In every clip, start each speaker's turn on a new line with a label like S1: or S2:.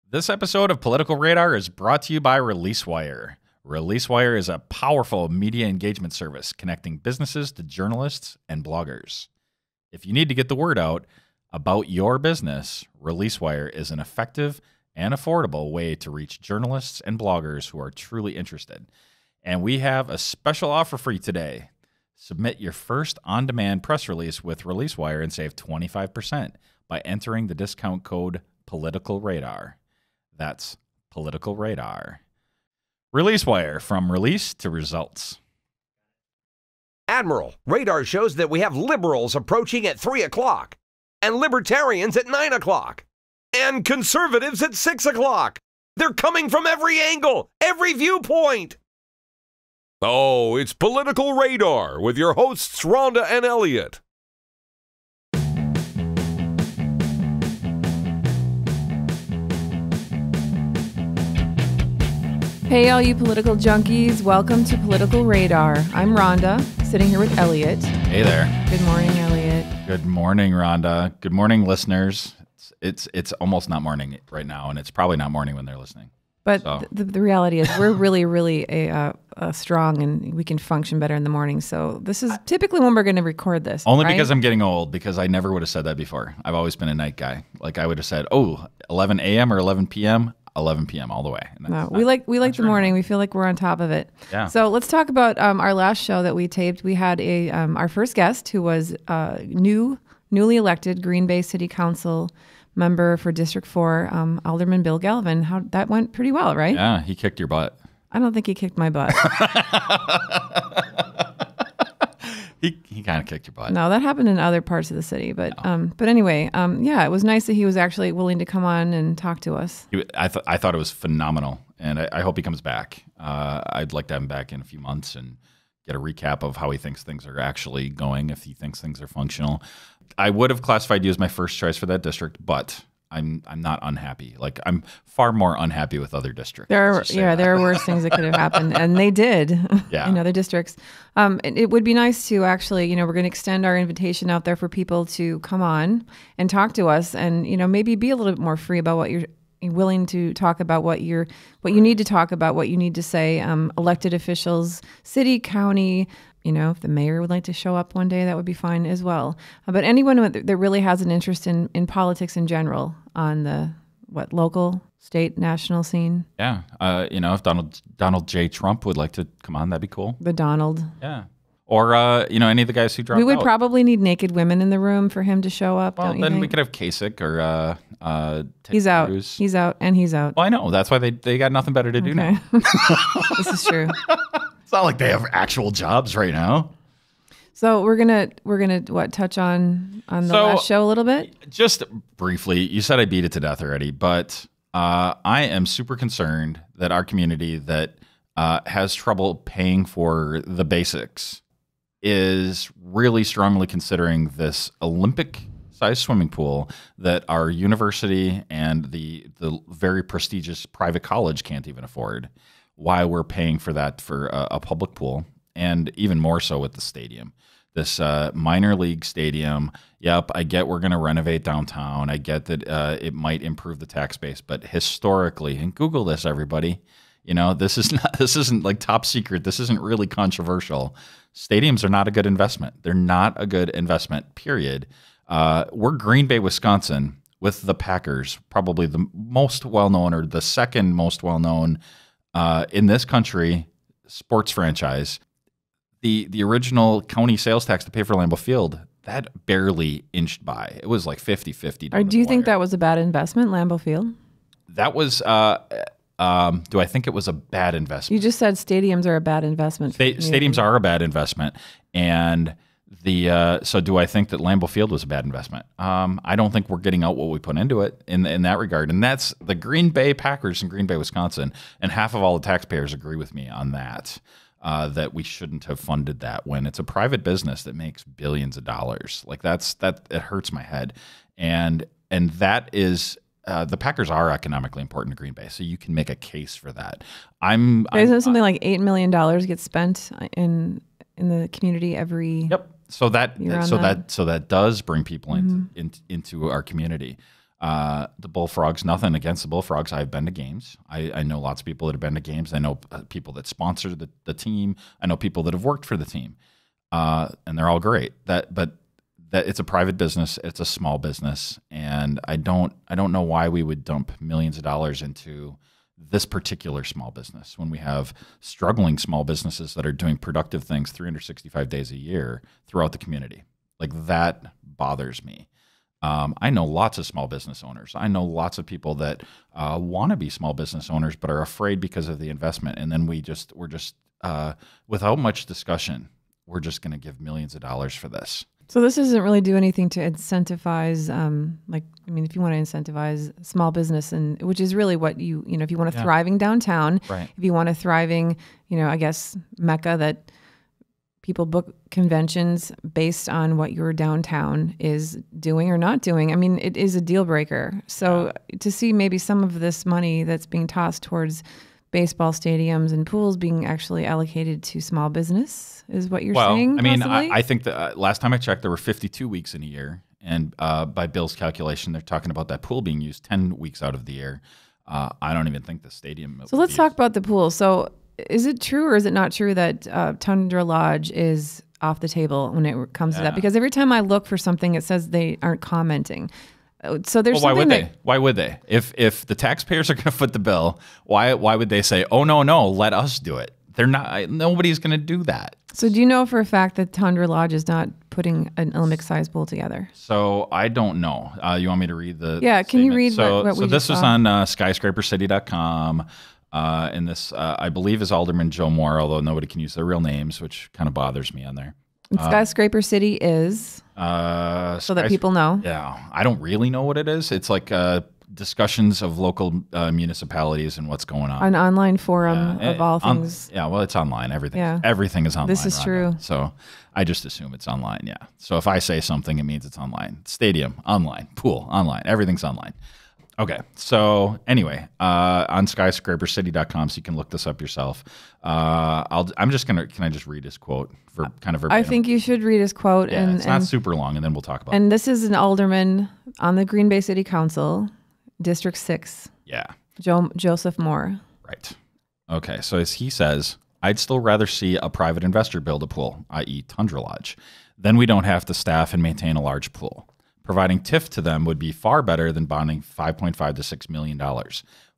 S1: This episode of Political Radar is brought to you by ReleaseWire. ReleaseWire is a powerful media engagement service connecting businesses to journalists and bloggers. If you need to get the word out about your business, ReleaseWire is an effective and affordable way to reach journalists and bloggers who are truly interested. And we have a special offer for you today. Submit your first on-demand press release with ReleaseWire and save 25% by entering the discount code PoliticalRadar. That's Political Radar. ReleaseWire, from release to results.
S2: Admiral, radar shows that we have liberals approaching at 3 o'clock, and libertarians at 9 o'clock, and conservatives at 6 o'clock. They're coming from every angle, every viewpoint. Oh, it's Political Radar with your hosts, Rhonda and Elliott.
S3: Hey, all you political junkies. Welcome to Political Radar. I'm Rhonda, sitting here with Elliott.
S1: Hey there.
S3: Good morning, Elliott.
S1: Good morning, Rhonda. Good morning, listeners. It's almost not morning right now, and it's probably not morning when they're listening.
S3: But
S1: so.
S3: the reality is we're really strong, and we can function better in the morning. So this is typically when we're going to record this.
S1: Only
S3: right?
S1: because I'm getting old, because I never would have said that before. I've always been a night guy. Like I would have said, 11 a.m. or 11 p.m., 11 p.m. all the way.
S3: No, we like the morning. We feel like we're on top of it.
S1: Yeah.
S3: So let's talk about our last show that we taped. We had our first guest who was newly elected Green Bay City Council member for District 4, Alderman Bill Galvin. That went pretty well, right?
S1: Yeah, he kicked your butt.
S3: I don't think he kicked my butt.
S1: He kind of kicked your butt.
S3: No, that happened in other parts of the city. But anyway, it was nice that he was actually willing to come on and talk to us.
S1: I thought it was phenomenal, and I hope he comes back. I'd like to have him back in a few months and get a recap of how he thinks things are actually going, if he thinks things are functional. I would have classified you as my first choice for that district, but I'm not unhappy. Like, I'm far more unhappy with other districts.
S3: There are worse things that could have happened, and they did in other districts. It would be nice to actually, we're going to extend our invitation out there for people to come on and talk to us, and maybe be a little bit more free about what you're willing to talk about, what you need to talk about, what you need to say. Elected officials, city, county. If the mayor would like to show up one day, that would be fine as well. But anyone that really has an interest in politics in general on the local, state, national scene.
S1: Yeah. If Donald J. Trump would like to come on, that'd be cool.
S3: The Donald.
S1: Yeah. Or, any of the guys who dropped out.
S3: We would probably need naked women in the room for him to show up,
S1: well,
S3: don't you
S1: then
S3: think?
S1: we could have Kasich or
S3: He's out.
S1: Cruz.
S3: He's out, and he's out.
S1: Well, I know. That's why they got nothing better to do now.
S3: This is true.
S1: It's not like they have actual jobs right now.
S3: So we're gonna touch on the last show a little bit?
S1: Just briefly, you said I beat it to death already, but I am super concerned that our community that has trouble paying for the basics is really strongly considering this Olympic-sized swimming pool that our university and the very prestigious private college can't even afford. Why we're paying for that for a public pool, and even more so with the stadium. This minor league stadium, yep, I get we're going to renovate downtown. I get that it might improve the tax base, but historically, and Google this, everybody, this isn't like top secret. This isn't really controversial. Stadiums are not a good investment. They're not a good investment, period. We're Green Bay, Wisconsin, with the Packers, probably the most well-known or the second most well-known in this country sports franchise. The original county sales tax to pay for Lambeau Field, that barely inched by. It was like 50-50.
S3: Or do you think that was a bad investment, Lambeau Field?
S1: That was, do I think it was a bad investment?
S3: You just said stadiums are a bad investment.
S1: Stadiums are a bad investment. And so do I think that Lambeau Field was a bad investment? I don't think we're getting out what we put into it in that regard. And that's the Green Bay Packers in Green Bay, Wisconsin. And half of all the taxpayers agree with me on that. That we shouldn't have funded that when it's a private business that makes billions of dollars. Like it hurts my head. And that is, the Packers are economically important to Green Bay, so you can make a case for that.
S3: Isn't something like $8 million gets spent in the community every
S1: Yep. So that
S3: year
S1: so that does bring people into our community. The Bullfrogs, nothing against the Bullfrogs. I've been to games. I know lots of people that have been to games. I know people that sponsor the team. I know people that have worked for the team, and they're all great. But it's a private business. It's a small business, and I don't know why we would dump millions of dollars into this particular small business when we have struggling small businesses that are doing productive things 365 days a year throughout the community. Like, that bothers me. I know lots of small business owners. I know lots of people that want to be small business owners but are afraid because of the investment. And then we're just without much discussion, we're just going to give millions of dollars for this.
S3: So this doesn't really do anything to incentivize, if you want to incentivize small business, and which is really what if you want a thriving downtown,
S1: right.
S3: If you want a thriving, I guess, mecca that people book conventions based on what your downtown is doing or not doing. I mean, it is a deal breaker. So to see maybe some of this money that's being tossed towards baseball stadiums and pools being actually allocated to small business is what you're saying?
S1: I mean,
S3: possibly?
S1: I think that last time I checked, there were 52 weeks in a year. And by Bill's calculation, they're talking about that pool being used 10 weeks out of the year. I don't even think the stadium.
S3: So let's talk about the pool. So is it true or is it not true that Tundra Lodge is off the table when it comes to that? Because every time I look for something, it says they aren't commenting. So there's
S1: why would they? Why would they? If the taxpayers are going to foot the bill, why would they say, "Oh no, let us do it"? They're not. Nobody's going to do that.
S3: So do you know for a fact that Tundra Lodge is not putting an Olympic-sized pool together?
S1: So I don't know. You want me to read the?
S3: Yeah, can you read what we
S1: So this
S3: was
S1: on skyscrapercity.com. And this, I believe, is Alderman Joe Moore, although nobody can use their real names, which kind of bothers me on there.
S3: And Skyscraper City is, so that people know.
S1: Yeah, I don't really know what it is. It's like discussions of local municipalities and what's going on.
S3: An online forum of all things.
S1: Well, it's online. Everything is online.
S3: This is true.
S1: So I just assume it's online, yeah. So if I say something, it means it's online. Stadium, online. Pool, online. Everything's online. Okay, so anyway, on skyscrapercity.com, so you can look this up yourself. I'm just gonna. Can I just read his quote for kind of verbatim?
S3: I think you should read his quote.
S1: Yeah, it's not super long, and then we'll talk about it.
S3: And this is an alderman on the Green Bay City Council, District 6.
S1: Yeah.
S3: Joseph Moore.
S1: Right. Okay, so as he says, I'd still rather see a private investor build a pool, i.e. Tundra Lodge. Then we don't have to staff and maintain a large pool. Providing TIF to them would be far better than bonding $5.5 to $6 million,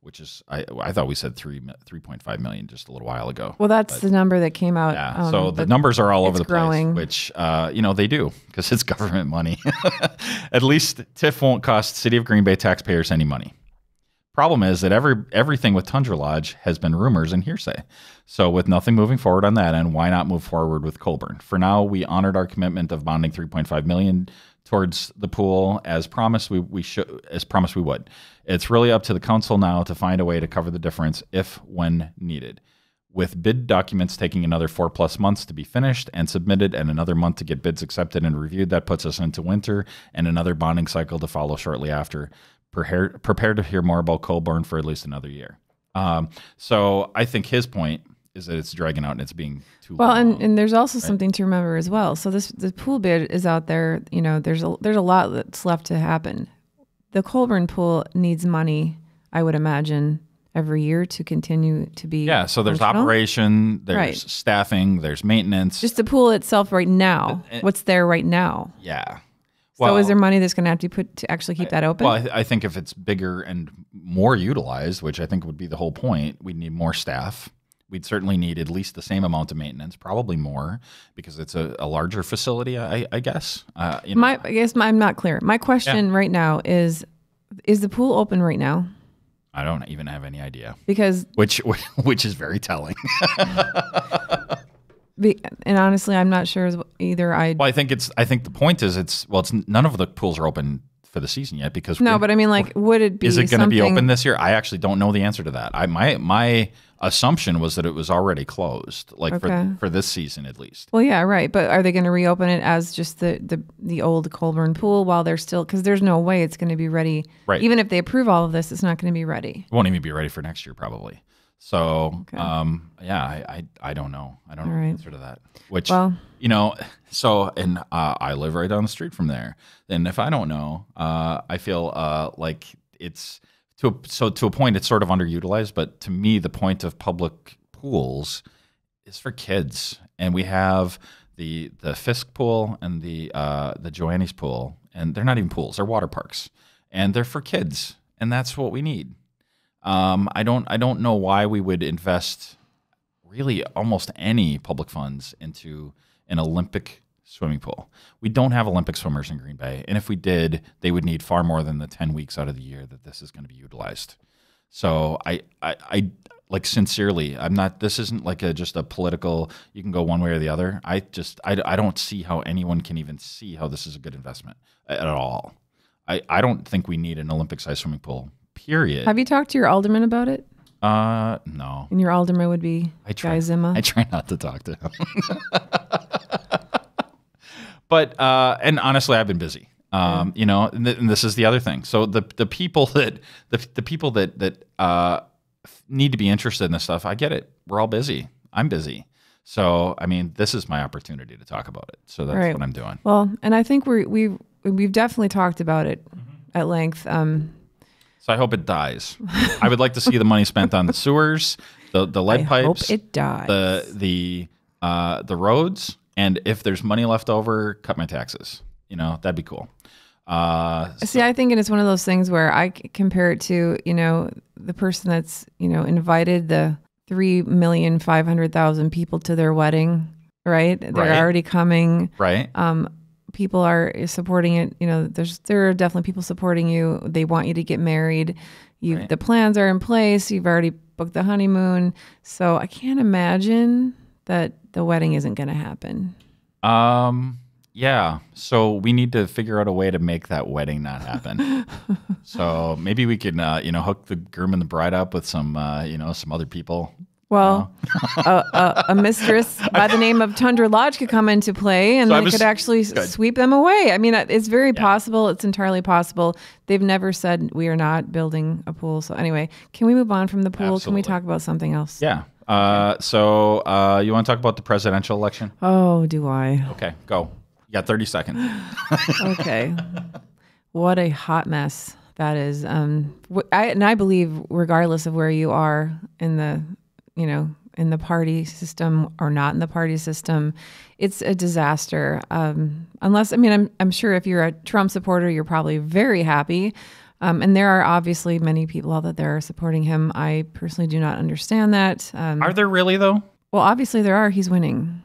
S1: which is, I thought we said 3.5 million just a little while ago.
S3: Well, that's the number that came out.
S1: Yeah, so the numbers are all over the
S3: growing.
S1: Place, which, they do because it's government money. At least TIF won't cost City of Green Bay taxpayers any money. Problem is that everything with Tundra Lodge has been rumors and hearsay. So with nothing moving forward on that end, why not move forward with Colburn? For now, we honored our commitment of bonding $3.5 million towards the pool as promised we would. It's really up to the council now to find a way to cover the difference when needed. With bid documents taking another 4+ months to be finished and submitted and another month to get bids accepted and reviewed, that puts us into winter and another bonding cycle to follow shortly after. Prepare to hear more about Colburn for at least another year. So I think his point is that it's dragging out and it's being too long.
S3: And there's also something to remember as well. So the pool bid is out there. There's a lot that's left to happen. The Colburn pool needs money, I would imagine, every year to continue to be.
S1: Yeah. So there's operation, there's staffing, there's maintenance.
S3: Just the pool itself right now. What's there right now?
S1: Yeah.
S3: So is there money that's going to have to be put to actually keep that open?
S1: Well, I think if it's bigger and more utilized, which I think would be the whole point, we'd need more staff. We'd certainly need at least the same amount of maintenance, probably more, because it's a larger facility, I guess.
S3: I guess I'm not clear. My question right now is the pool open right now?
S1: I don't even have any idea.
S3: Because
S1: which is very telling.
S3: And honestly, I'm not sure either.
S1: I think the point is it's none of the pools are open for the season yet because
S3: but I mean, would it be?
S1: Is it going to be open this year? I actually don't know the answer to that. My assumption was that it was already closed, for this season at least.
S3: Well, yeah, right. But are they going to reopen it as just the old Colburn pool while they're still? Because there's no way it's going to be ready.
S1: Right.
S3: Even if they approve all of this, it's not going to be ready.
S1: It won't even be ready for next year, probably. So, I don't know. I don't know the answer to that. Which, and I live right down the street from there. And if I don't know, I feel like it's to a point, it's sort of underutilized. But to me, the point of public pools is for kids, and we have the Fisk pool and the Joanne's pool, and they're not even pools; they're water parks, and they're for kids, and that's what we need. I don't know why we would invest really almost any public funds into an Olympic swimming pool. We don't have Olympic swimmers in Green Bay, and if we did, they would need far more than the 10 weeks out of the year that this is going to be utilized. So I like, sincerely, I'm not. This isn't like just a political. You can go one way or the other. I don't see how anyone can even see how this is a good investment at all. I don't think we need an Olympic-sized swimming pool. Period.
S3: Have you talked to your alderman about it?
S1: No.
S3: And your alderman would be Guy Zima?
S1: I try not to talk to him. But and honestly, I've been busy. And this is the other thing. So the people that need to be interested in this stuff, I get it. We're all busy. I'm busy. So I mean, this is my opportunity to talk about it. So that's what I'm doing.
S3: Well, and I think we've definitely talked about it at length.
S1: So I hope it dies. I would like to see the money spent on the sewers, the lead pipes. I hope
S3: it dies.
S1: The roads, and if there's money left over, cut my taxes. That'd be cool.
S3: See, I think it's one of those things where I compare it to the person that's invited the 3,500,000 people to their wedding. Right? They're already coming.
S1: Right.
S3: People are supporting it. There are definitely people supporting you. They want you to get married. The plans are in place. You've already booked the honeymoon. So I can't imagine that the wedding isn't going to happen.
S1: Yeah. So we need to figure out a way to make that wedding not happen. So maybe we can, hook the groom and the bride up with some, some other people.
S3: Well, a mistress by the name of Tundra Lodge could come into play, and they could actually sweep them away. I mean, it's very possible. It's entirely possible. They've never said we are not building a pool. So anyway, can we move on from the pool? Absolutely. Can we talk about something else?
S1: Yeah. So you want to talk about the presidential election?
S3: Oh, do I?
S1: Okay, go. You got 30 seconds.
S3: Okay. What a hot mess that is. I believe, regardless of where you are in the party system or not in the party system, it's a disaster. Unless, I'm sure if you're a Trump supporter, you're probably very happy. And there are obviously many people out there supporting him. I personally do not understand that.
S1: Are there really, though?
S3: Well, obviously there are. He's winning.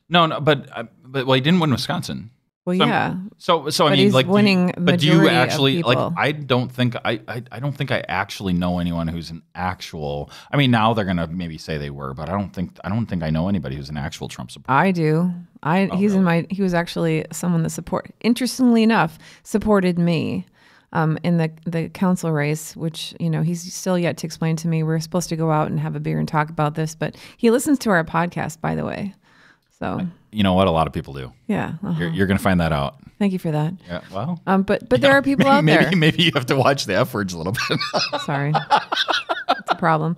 S1: No, but he didn't win Wisconsin.
S3: Well,
S1: so,
S3: yeah.
S1: So I mean,
S3: he's
S1: like,
S3: winning.
S1: But do you actually
S3: like?
S1: I don't think I actually know anyone who's an actual. I mean, now they're gonna maybe say they were, but I don't think I know anybody who's an actual Trump supporter.
S3: I do. He was actually someone that interestingly enough, supported me. In the council race, which, he's still yet to explain to me. We're supposed to go out and have a beer and talk about this, but he listens to our podcast, by the way. So
S1: you know what? A lot of people do.
S3: Yeah. Uh-huh.
S1: You're going to find that out.
S3: Thank you for that.
S1: Yeah. Well.
S3: But there are people out there.
S1: Maybe you have to watch the F words a little bit.
S3: Sorry, it's a problem.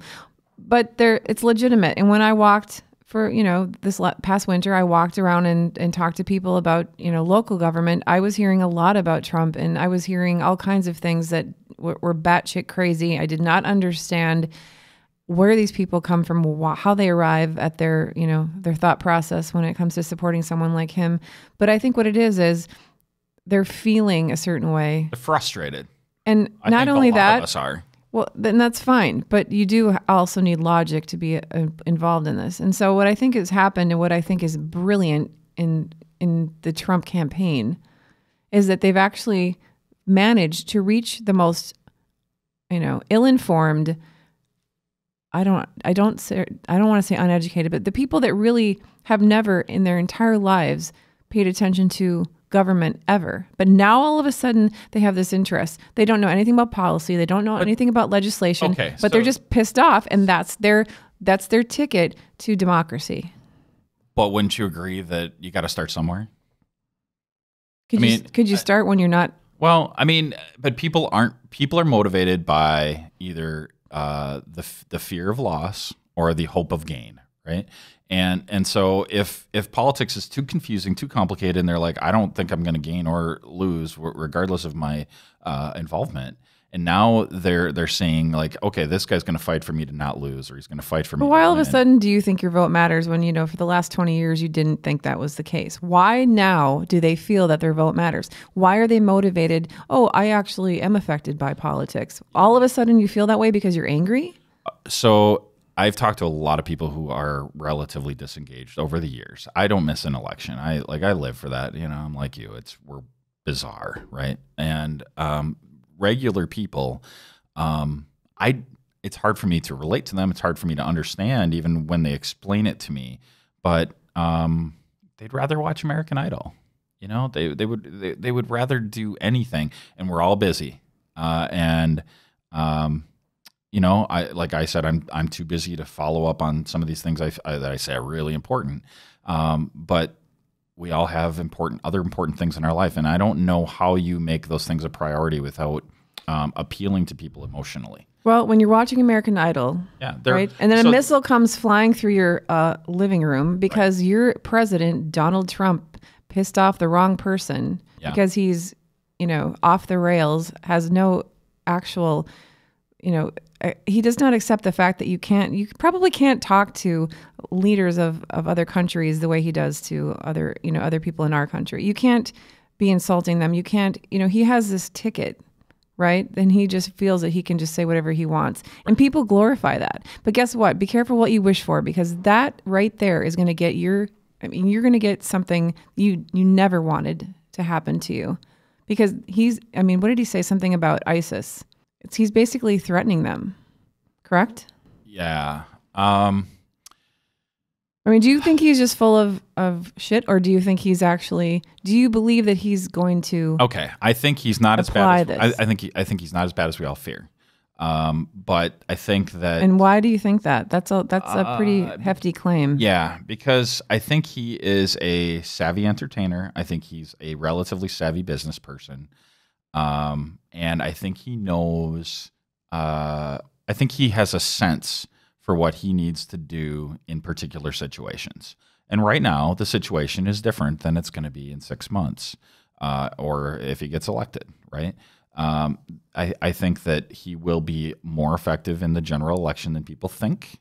S3: But it's legitimate. And when I walked for this past winter, I walked around and talked to people about local government. I was hearing a lot about Trump, and I was hearing all kinds of things that were batshit crazy. I did not understand where these people come from, how they arrive at their thought process when it comes to supporting someone like him. But I think what it is they're feeling a certain way.
S1: They're frustrated.
S3: And
S1: I
S3: not
S1: think
S3: only
S1: a lot
S3: that,
S1: of us are.
S3: Well, then that's fine. But you do also need logic to be involved in this. And so what I think has happened, and what I think is brilliant in the Trump campaign, is that they've actually managed to reach the most, ill-informed. I don't want to say uneducated, but the people that really have never in their entire lives paid attention to government ever. But now all of a sudden they have this interest. They don't know anything about policy. They don't know anything about legislation, but they're just pissed off, and that's their ticket to democracy.
S1: But wouldn't you agree that you got to start somewhere?
S3: Could you start when you're not
S1: Well, I mean, but people are motivated by either the fear of loss or the hope of gain, right? And so if politics is too confusing, too complicated, and they're like, I don't think I'm going to gain or lose regardless of my involvement. And now they're saying like, okay, this guy's going to fight for me to not lose, or he's going to fight for me.
S3: But why all of a sudden do you think your vote matters when, for the last 20 years you didn't think that was the case? Why now do they feel that their vote matters? Why are they motivated? Oh, I actually am affected by politics. All of a sudden you feel that way because you're angry?
S1: So I've talked to a lot of people who are relatively disengaged over the years. I don't miss an election. I live for that. I'm like you. We're bizarre, right? And regular people, it's hard for me to relate to them. It's hard for me to understand even when they explain it to me. But they'd rather watch American Idol. They would rather do anything. And we're all busy. Like I said, I'm too busy to follow up on some of these things that I say are really important. But we all have other important things in our life, and I don't know how you make those things a priority without appealing to people emotionally.
S3: Well, when you're watching American Idol, right, and then a missile comes flying through your living room because your president, Donald Trump, pissed off the wrong person because he's, off the rails, has no actual, he does not accept the fact that you probably can't talk to leaders of other countries the way he does to other people in our country. You can't be insulting them. You can't, he has this ticket, right? And he just feels that he can just say whatever he wants. And people glorify that. But guess what? Be careful what you wish for, because that right there is going to get you're going to get something you never wanted to happen to you. Because what did he say? Something about ISIS. He's basically threatening them, correct?
S1: Yeah.
S3: Do you think he's just full of shit, or do you think do you believe that he's going to?
S1: Okay, I think he's not as bad. I think he's not as bad as we all fear. But I think that.
S3: And why do you think that? That's a pretty hefty claim.
S1: Yeah, because I think he is a savvy entertainer. I think he's a relatively savvy business person. And I think he knows, I think he has a sense for what he needs to do in particular situations. And right now, the situation is different than it's going to be in 6 months, or if he gets elected, right? I think that he will be more effective in the general election than people think.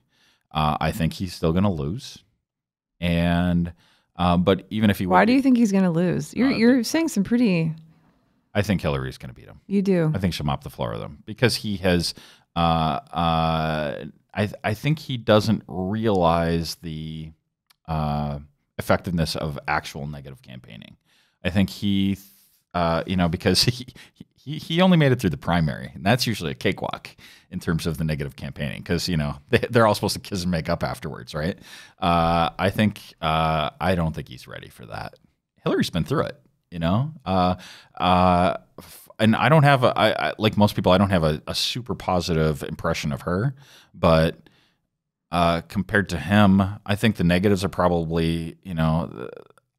S1: I think he's still going to lose. And, but even if he
S3: Why do you think he's going to lose? You're saying some pretty...
S1: I think Hillary's going to beat him.
S3: You do?
S1: I think she'll mop the floor with him because he has. I think he doesn't realize the effectiveness of actual negative campaigning. I think he, because he only made it through the primary, and that's usually a cakewalk in terms of the negative campaigning because they're all supposed to kiss and make up afterwards, right? I don't think he's ready for that. Hillary's been through it. And I don't have like most people, I don't have a super positive impression of her, but compared to him, I think the negatives are probably,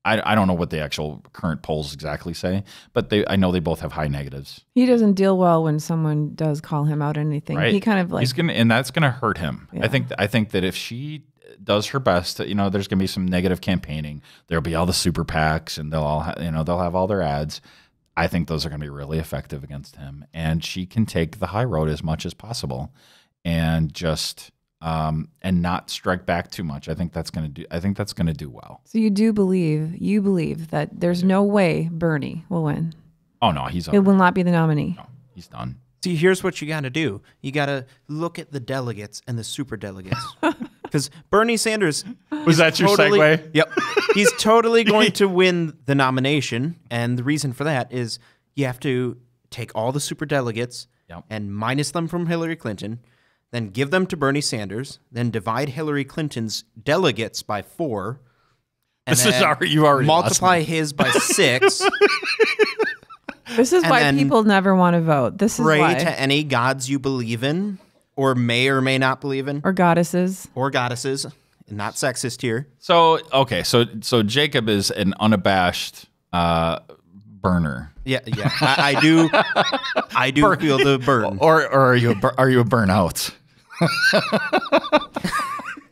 S1: I don't know what the actual current polls exactly say, but I know they both have high negatives.
S3: He doesn't deal well when someone does call him out on anything.
S1: Right.
S3: He kind of like,
S1: and that's going to hurt him.
S3: Yeah.
S1: I think that if she does her best, there's going to be some negative campaigning. There'll be all the super PACs, and they'll have all their ads. I think those are going to be really effective against him, and she can take the high road as much as possible, and just and not strike back too much. I think that's going to do well.
S3: So you believe that there's no way Bernie will win.
S1: Oh no, he
S3: will not be the nominee.
S1: No, he's done.
S4: See, here's what you got to do. You got to look at the delegates and the super delegates. Because Bernie Sanders...
S1: Was that your segue?
S4: Yep. He's totally going to win the nomination. And the reason for that is you have to take all the super delegates and minus them from Hillary Clinton, then give them to Bernie Sanders, then divide Hillary Clinton's delegates by 4. And
S1: you already
S4: multiply his by 6.
S3: This is why people never want to vote. This is
S4: pray
S3: why.
S4: to any gods you believe in, or may or may not believe in,
S3: or goddesses,
S4: not sexist here.
S1: So Jacob is an unabashed burner.
S4: Yeah. I do. I do feel the burn.
S1: Or are you a burnout?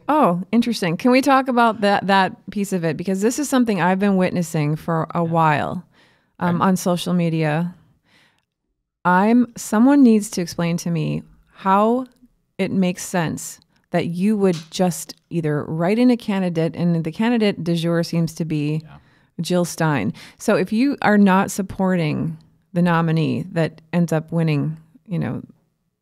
S3: Oh, interesting. Can we talk about that piece of it? Because this is something I've been witnessing for a while on social media. Someone needs to explain to me how it makes sense that you would just either write in a candidate, and the candidate du jour seems to be Jill Stein. So if you are not supporting the nominee that ends up winning,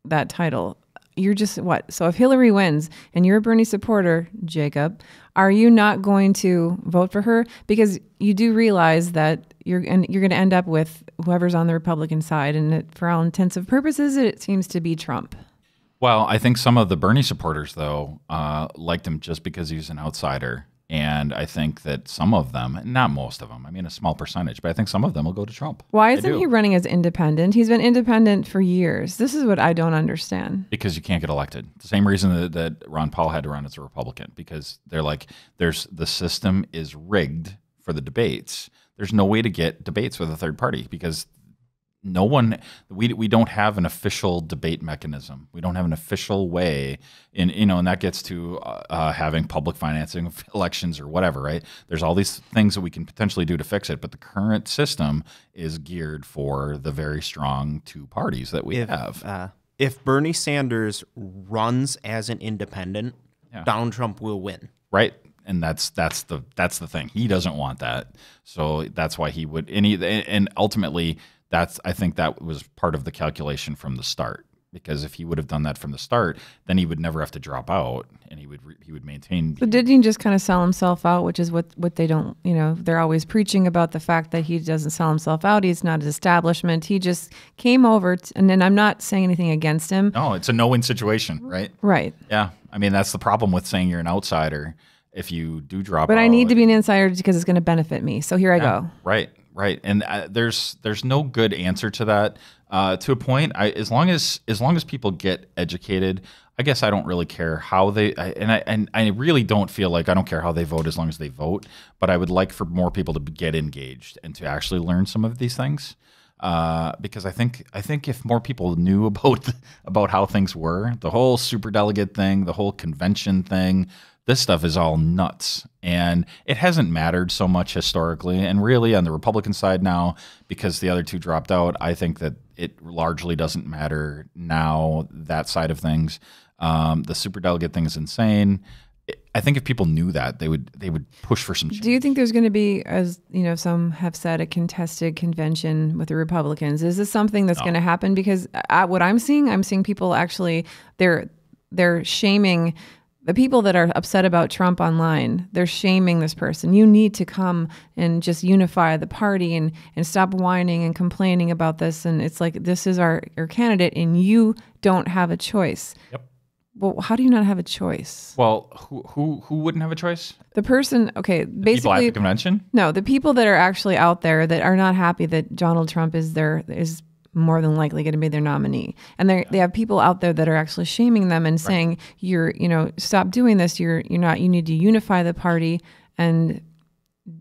S3: that title, you're just what? So if Hillary wins and you're a Bernie supporter, Jacob, are you not going to vote for her? Because you do realize that you're going to end up with whoever's on the Republican side, and for all intents and purposes, it seems to be Trump.
S1: Well, I think some of the Bernie supporters, though, liked him just because he was an outsider. And I think that some of them, not most of them, I mean a small percentage, but I think some of them will go to Trump.
S3: Why isn't he running as independent? He's been independent for years. This is what I don't understand.
S1: Because you can't get elected. The same reason that Ron Paul had to run as a Republican, because they're like, the system is rigged for the debates. There's no way to get debates with a third party because we don't have an official debate mechanism. We don't have an official way and that gets to having public financing of elections or whatever, right? There's all these things that we can potentially do to fix it, but the current system is geared for the very strong two parties that we have.
S4: If Bernie Sanders runs as an independent, Donald Trump will win.
S1: Right. And that's the thing. He doesn't want that. So that's why he would and ultimately I think that was part of the calculation from the start, because if he would have done that from the start, then he would never have to drop out, and he would maintain.
S3: So didn't he just kind of sell himself out, which is what they don't, they're always preaching about the fact that he doesn't sell himself out. He's not an establishment. He just came over, and then I'm not saying anything against him.
S1: No, it's a no-win situation, right?
S3: Right.
S1: Yeah. I mean, that's the problem with saying you're an outsider. If you do drop out.
S3: But I need to be an insider because it's going to benefit me. So here I go.
S1: Right. And there's no good answer to that. To a point, as long as people get educated, I guess I don't really care how they. I really don't feel like I don't care how they vote as long as they vote. But I would like for more people to get engaged and to actually learn some of these things. Because I think if more people knew about how things were, the whole superdelegate thing, the whole convention thing. This stuff is all nuts, and it hasn't mattered so much historically. And really on the Republican side now, because the other two dropped out, I think that it largely doesn't matter now, that side of things. The superdelegate thing is insane. I think if people knew that, they would push for some change.
S3: Do you think there's going to be, as some have said, a contested convention with the Republicans? Is this something that's going to happen? Because what I'm seeing people actually, they're shaming the people that are upset about Trump online. They're shaming this person. You need to come and just unify the party and stop whining and complaining about this. And it's like, this is our candidate and you don't have a choice.
S1: Yep.
S3: Well, how do you not have a choice?
S1: Well, who wouldn't have a choice?
S3: The person, okay, basically.
S1: People at the convention?
S3: No, the people that are actually out there that are not happy that Donald Trump is more than likely going to be their nominee. And they have people out there that are actually shaming them and saying, stop doing this. You need to unify the party, and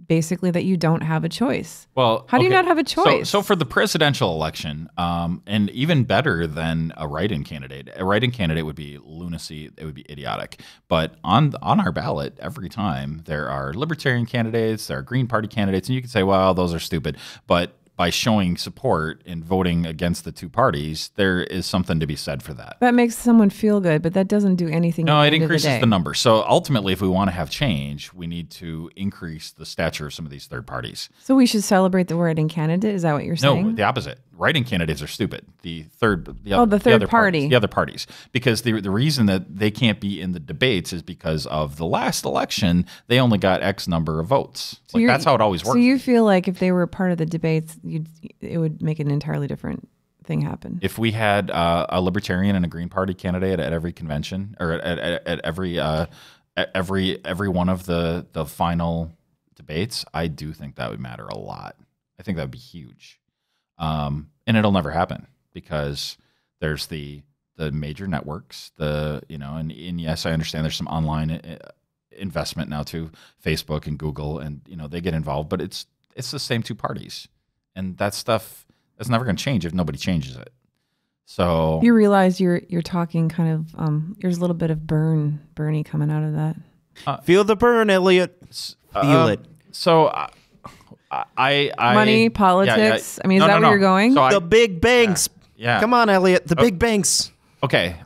S3: basically that you don't have a choice.
S1: Well,
S3: how do you not have a choice?
S1: So for the presidential election, and even better than a write-in candidate would be lunacy. It would be idiotic. But on our ballot every time, there are libertarian candidates, there are Green Party candidates, and you can say, well, those are stupid. But by showing support and voting against the two parties, there is something to be said for that.
S3: That makes someone feel good, but that doesn't do anything.
S1: No, it increases the number. So ultimately, if we want to have change, we need to increase the stature of some of these third parties.
S3: So we should celebrate the write-in candidate? Is that what you're saying?
S1: No, the opposite. Write-in candidates are stupid. The third
S3: party.
S1: The other parties. Because the reason that they can't be in the debates is because of the last election, they only got X number of votes. So that's how it always works.
S3: So you feel like if they were part of the debates, it would make an entirely different thing happen?
S1: If we had a Libertarian and a Green Party candidate at every convention, or at every one of the final debates, I do think that would matter a lot. I think that would be huge. And it'll never happen because there's the major networks, and yes, I understand there's some online investment now too, Facebook and Google, and they get involved, but it's the same two parties, and that stuff is never going to change if nobody changes it. So
S3: you realize you're talking kind of there's a little bit of Bernie coming out of that.
S4: Feel the burn, Elliott. Feel it.
S1: So I
S3: money, politics. I mean, is that where you're going?
S4: So the big banks.
S1: Yeah.
S4: Come on, Elliott. The big banks.
S1: Okay.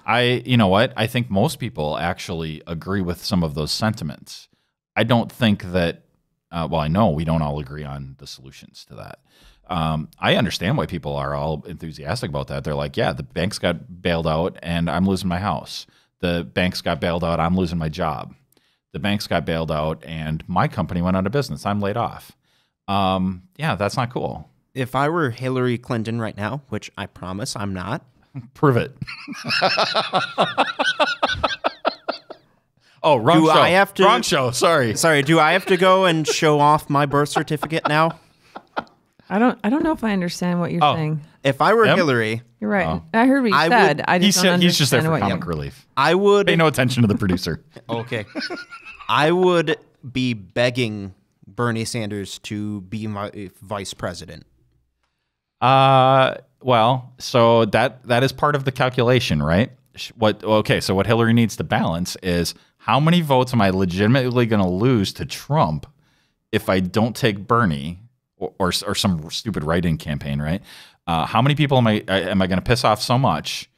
S1: You know what? I think most people actually agree with some of those sentiments. I don't think that, well, I know we don't all agree on the solutions to that. I understand why people are all enthusiastic about that. They're like, yeah, the banks got bailed out and I'm losing my house. The banks got bailed out, I'm losing my job. The banks got bailed out and my company went out of business. I'm laid off. Yeah, that's not cool.
S4: If I were Hillary Clinton right now, which I promise I'm not.
S1: Prove it. Oh, wrong show. Wrong show. Sorry.
S4: Do I have to go and show off my birth certificate now?
S3: I don't know if I understand what you're saying.
S4: If I were Hillary,
S3: you're right. I heard what you said. I just don't understand.
S1: He's just there for comic relief.
S4: I would
S1: pay no attention to the producer.
S4: Okay. I would be begging Bernie Sanders to be my vice president.
S1: Well, so that is part of the calculation, right? So what Hillary needs to balance is how many votes am I legitimately going to lose to Trump if I don't take Bernie or some stupid write-in campaign, right? How many people am I going to piss off so much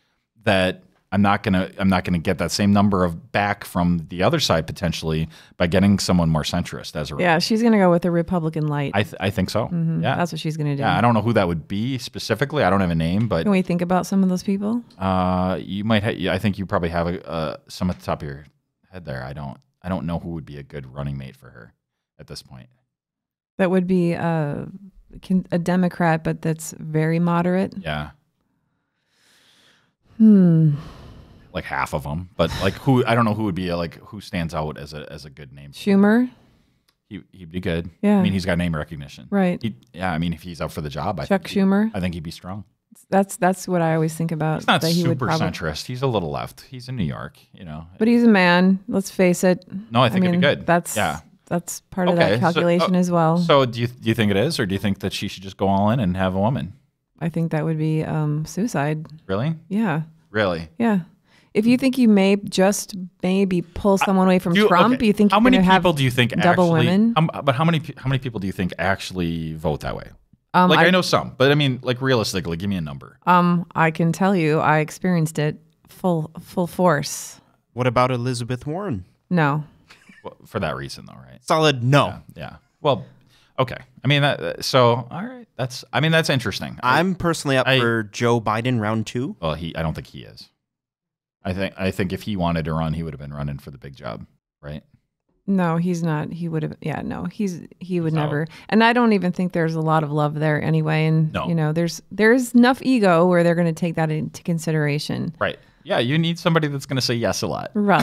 S1: that I'm not gonna get that same number of back from the other side potentially by getting someone more centrist as a
S3: yeah, she's gonna go with a Republican light.
S1: I think so.
S3: Mm-hmm. Yeah, that's what she's gonna do.
S1: Yeah, I don't know who that would be specifically. I don't have a name, but
S3: can we think about some of those people?
S1: You might. I think you probably have some at the top of your head there. I don't know who would be a good running mate for her at this point.
S3: That would be a Democrat, but that's very moderate.
S1: Yeah. Like half of them, but like who? I don't know who would be who stands out as a good name.
S3: Schumer.
S1: He'd be good.
S3: Yeah.
S1: I mean, he's got name recognition.
S3: Right.
S1: I mean, if he's up for the job,
S3: Chuck Schumer.
S1: I think he'd be strong.
S3: That's what I always think about.
S1: He's not super centrist. He's a little left. He's in New York, you know.
S3: But he's a man. Let's face it.
S1: No, I think it'd be good.
S3: That's part of that calculation as well.
S1: So do you think it is, or do you think that she should just go all in and have a woman?
S3: I think that would be suicide.
S1: Really?
S3: Yeah.
S1: Really?
S3: Yeah. If you think you may just maybe pull someone away from Trump, you think
S1: how many people do you think
S3: double women?
S1: But how many people do you think actually vote that way? I know some, but I mean, like realistically, give me a number.
S3: I can tell you, I experienced it full force.
S4: What about Elizabeth Warren?
S3: No.
S1: Well, for that reason, though, right?
S4: Solid no.
S1: Yeah. Well, okay. I mean, all right. That's interesting.
S4: I'm personally up for Joe Biden round 2.
S1: Well, I don't think he is. I think if he wanted to run, he would have been running for the big job, right?
S3: No, he's not. He would have. Yeah, no, he would never. And I don't even think there's a lot of love there anyway. And you know, there's enough ego where they're going to take that into consideration.
S1: Right. Yeah, you need somebody that's going to say yes a lot.
S3: Right.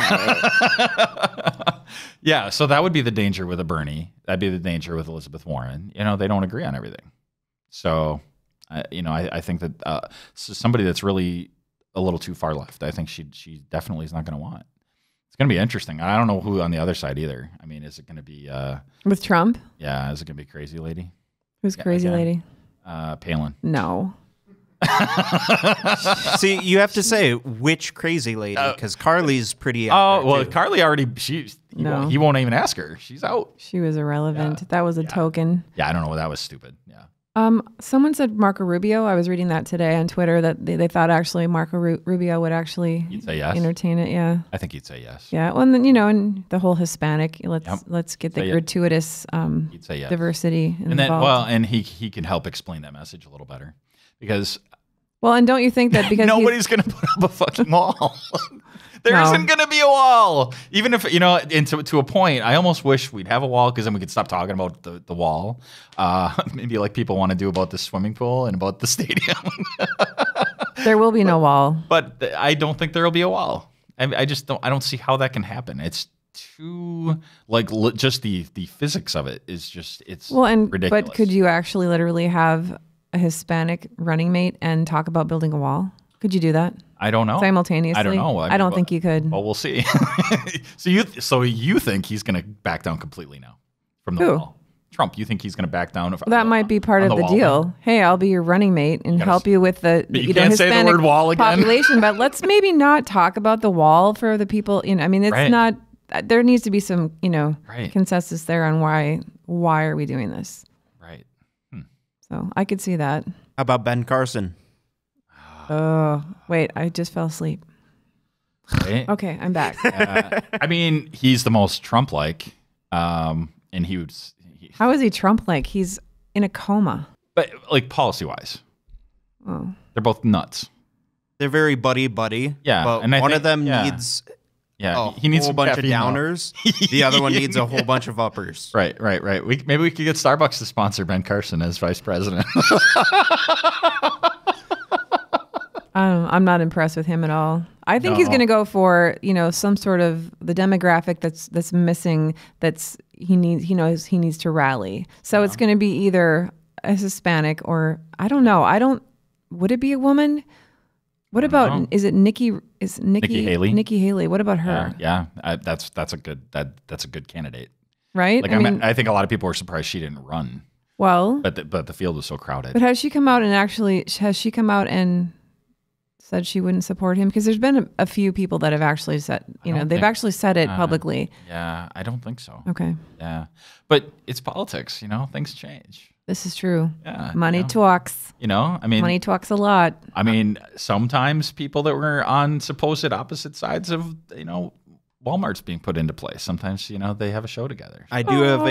S1: Yeah, so that would be the danger with a Bernie. That'd be the danger with Elizabeth Warren. You know, they don't agree on everything. So, I think that somebody that's really a little too far left, I think she definitely is not going to want. It's going to be interesting. I don't know who on the other side either. I mean, is it going to be
S3: with Trump?
S1: Yeah, is it going to be Crazy Lady?
S3: Who's Crazy Lady?
S1: Palin.
S3: No.
S4: See, you have to say which crazy lady, because Carly's pretty
S1: out there too. Carly already, he won't even ask her. She's out.
S3: She was irrelevant. Yeah. That was a token.
S1: Yeah, I don't know. That was stupid. Yeah.
S3: Someone said Marco Rubio. I was reading that today on Twitter that they thought actually Marco Rubio would actually
S1: say yes.
S3: Entertain it. Yeah.
S1: I think he'd say yes.
S3: Yeah. Well, and then, and the whole Hispanic, let's get the gratuitous
S1: he'd say yes.
S3: diversity involved.
S1: And then, and he can help explain that message a little better because.
S3: Well, and don't you think that because
S1: nobody's going to put up a fucking wall? There isn't going to be a wall. Even if, and to a point, I almost wish we'd have a wall because then we could stop talking about the wall. Maybe like people want to do about the swimming pool and about the stadium.
S3: There will be no wall.
S1: But I don't think there will be a wall. I don't see how that can happen. It's too, just the physics of it is just, it's ridiculous.
S3: But could you actually literally have a Hispanic running mate and talk about building a wall? Could you do that?
S1: I don't know.
S3: Simultaneously?
S1: I don't know.
S3: I don't think you could.
S1: Well, we'll see. So you think he's going to back down completely now from the wall? Trump, you think he's going to back down?
S3: That might be part of the deal. Then? Hey, I'll be your running mate and help you with the
S1: you can't say the word wall again.
S3: Population. But let's maybe not talk about the wall for the people. I mean, it's not. There needs to be some, consensus there on why are we doing this?
S1: Right.
S3: So I could see that.
S4: How about Ben Carson?
S3: Oh, wait, I just fell asleep.
S1: Right.
S3: Okay, I'm back.
S1: I mean, he's the most Trump-like, and he would.
S3: How is he Trump-like? He's in a coma.
S1: But like policy-wise, they're both nuts.
S4: They're very buddy-buddy.
S1: Yeah,
S4: but
S1: and
S4: one of them needs.
S1: Yeah,
S4: he needs a bunch of downers. The other one needs a whole bunch of uppers.
S1: Right. Maybe we could get Starbucks to sponsor Ben Carson as vice president.
S3: I'm not impressed with him at all. I think he's going to go for some sort of the demographic that's missing. He knows he needs to rally. So it's going to be either a Hispanic or I don't know. Would it be a woman? What about is it Nikki? Is Nikki
S1: Haley?
S3: Nikki Haley. What about her?
S1: Yeah, that's a good candidate,
S3: right?
S1: Like I think a lot of people were surprised she didn't run.
S3: Well,
S1: but the field was so crowded.
S3: But has she come out and said she wouldn't support him? Because there's been a few people that have actually said they've actually said it publicly.
S1: Yeah, I don't think so.
S3: Okay.
S1: Yeah, but it's politics. Things change.
S3: This is true.
S1: Yeah,
S3: money talks.
S1: I mean,
S3: money talks a lot.
S1: I mean, sometimes people that were on supposed opposite sides of, Walmart's being put into place. Sometimes, they have a show together.
S4: I do have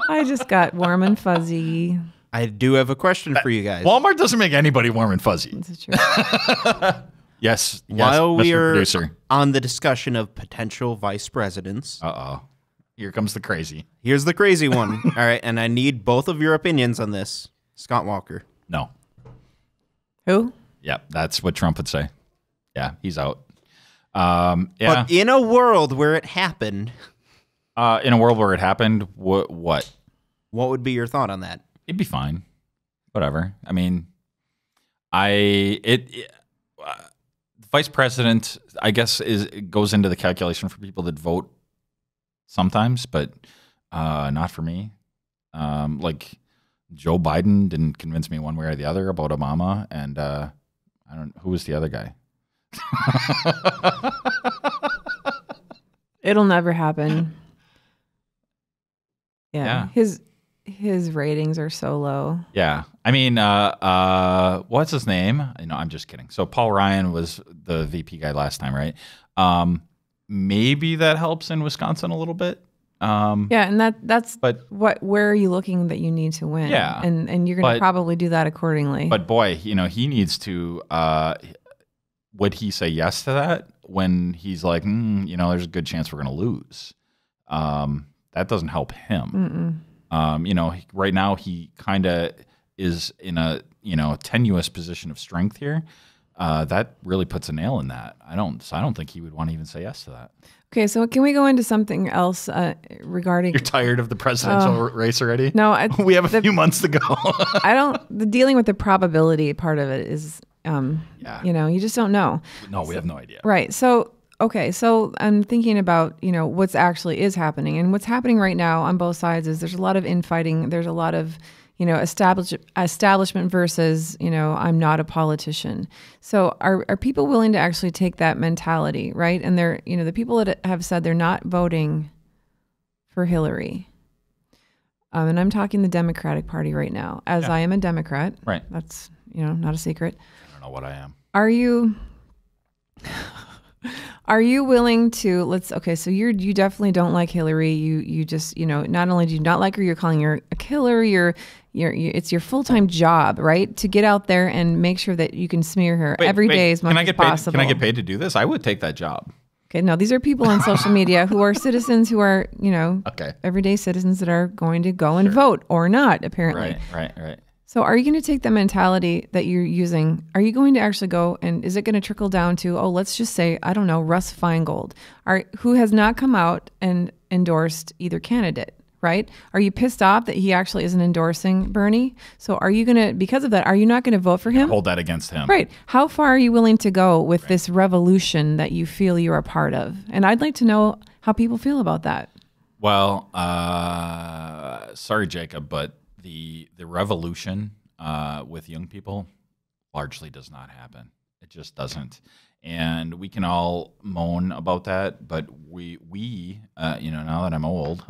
S3: I just got warm and fuzzy.
S4: I do have a question for you guys.
S1: Walmart doesn't make anybody warm and fuzzy.
S3: This is true.
S1: Yes.
S4: While we are
S1: producer.
S4: On the discussion of potential vice presidents.
S1: Uh-oh. Here comes the crazy.
S4: Here's the crazy one. All right, and I need both of your opinions on this. Scott Walker.
S1: No.
S3: Who?
S1: Yeah, that's what Trump would say. Yeah, he's out.
S4: But in a world where it happened.
S1: In a world where it happened, what?
S4: What would be your thought on that?
S1: It'd be fine. Whatever. I mean, vice president, I guess, goes into the calculation for people that vote sometimes, but not for me. Like Joe Biden didn't convince me one way or the other about Obama, and who was the other guy?
S3: It'll never happen. Yeah. His ratings are so low.
S1: Yeah. I mean, what's his name? No, I'm just kidding. So Paul Ryan was the VP guy last time, right? Maybe that helps in Wisconsin a little bit.
S3: Yeah, and that's where are you looking that you need to win?
S1: Yeah.
S3: And you're going to probably do that accordingly.
S1: But boy, he needs to would he say yes to that when he's like, there's a good chance we're going to lose? That doesn't help him. Right now he kind of is in a tenuous position of strength here. That really puts a nail in that. I don't think he would want to even say yes to that.
S3: Okay, so can we go into something else regarding?
S1: You're tired of the presidential race already?
S3: No,
S1: we have a few months to go.
S3: The dealing with the probability part of it is, you just don't know.
S1: No, we have no idea.
S3: Right. So, okay. So I'm thinking about, what's actually is happening, and what's happening right now on both sides is there's a lot of infighting. There's a lot of, establishment versus, I'm not a politician. So are people willing to actually take that mentality, right? And they're, the people that have said they're not voting for Hillary. And I'm talking the Democratic Party right now, as I am a Democrat.
S1: Right.
S3: That's, not a secret.
S1: I don't know what I am.
S3: Are you willing to so you definitely don't like Hillary. You just, not only do you not like her, you're calling her a killer. It's your full-time job, right? To get out there and make sure that you can smear her every day as much as possible.
S1: Can I get paid to do this? I would take that job.
S3: Okay, no, these are people on social media who are citizens who are,
S1: okay,
S3: everyday citizens that are going to go and vote or not, apparently.
S1: Right.
S3: So are you going to take the mentality that you're using? Are you going to actually go and is it going to trickle down to, let's just say, I don't know, Russ Feingold, who has not come out and endorsed either candidate, right? Are you pissed off that he actually isn't endorsing Bernie? So are you going to, because of that, are you not going to vote for him?
S1: Hold that against him.
S3: Right. How far are you willing to go with this revolution that you feel you're a part of? And I'd like to know how people feel about that.
S1: Well, sorry, Jacob, but the revolution with young people largely does not happen. It just doesn't. And we can all moan about that, but we now that I'm old,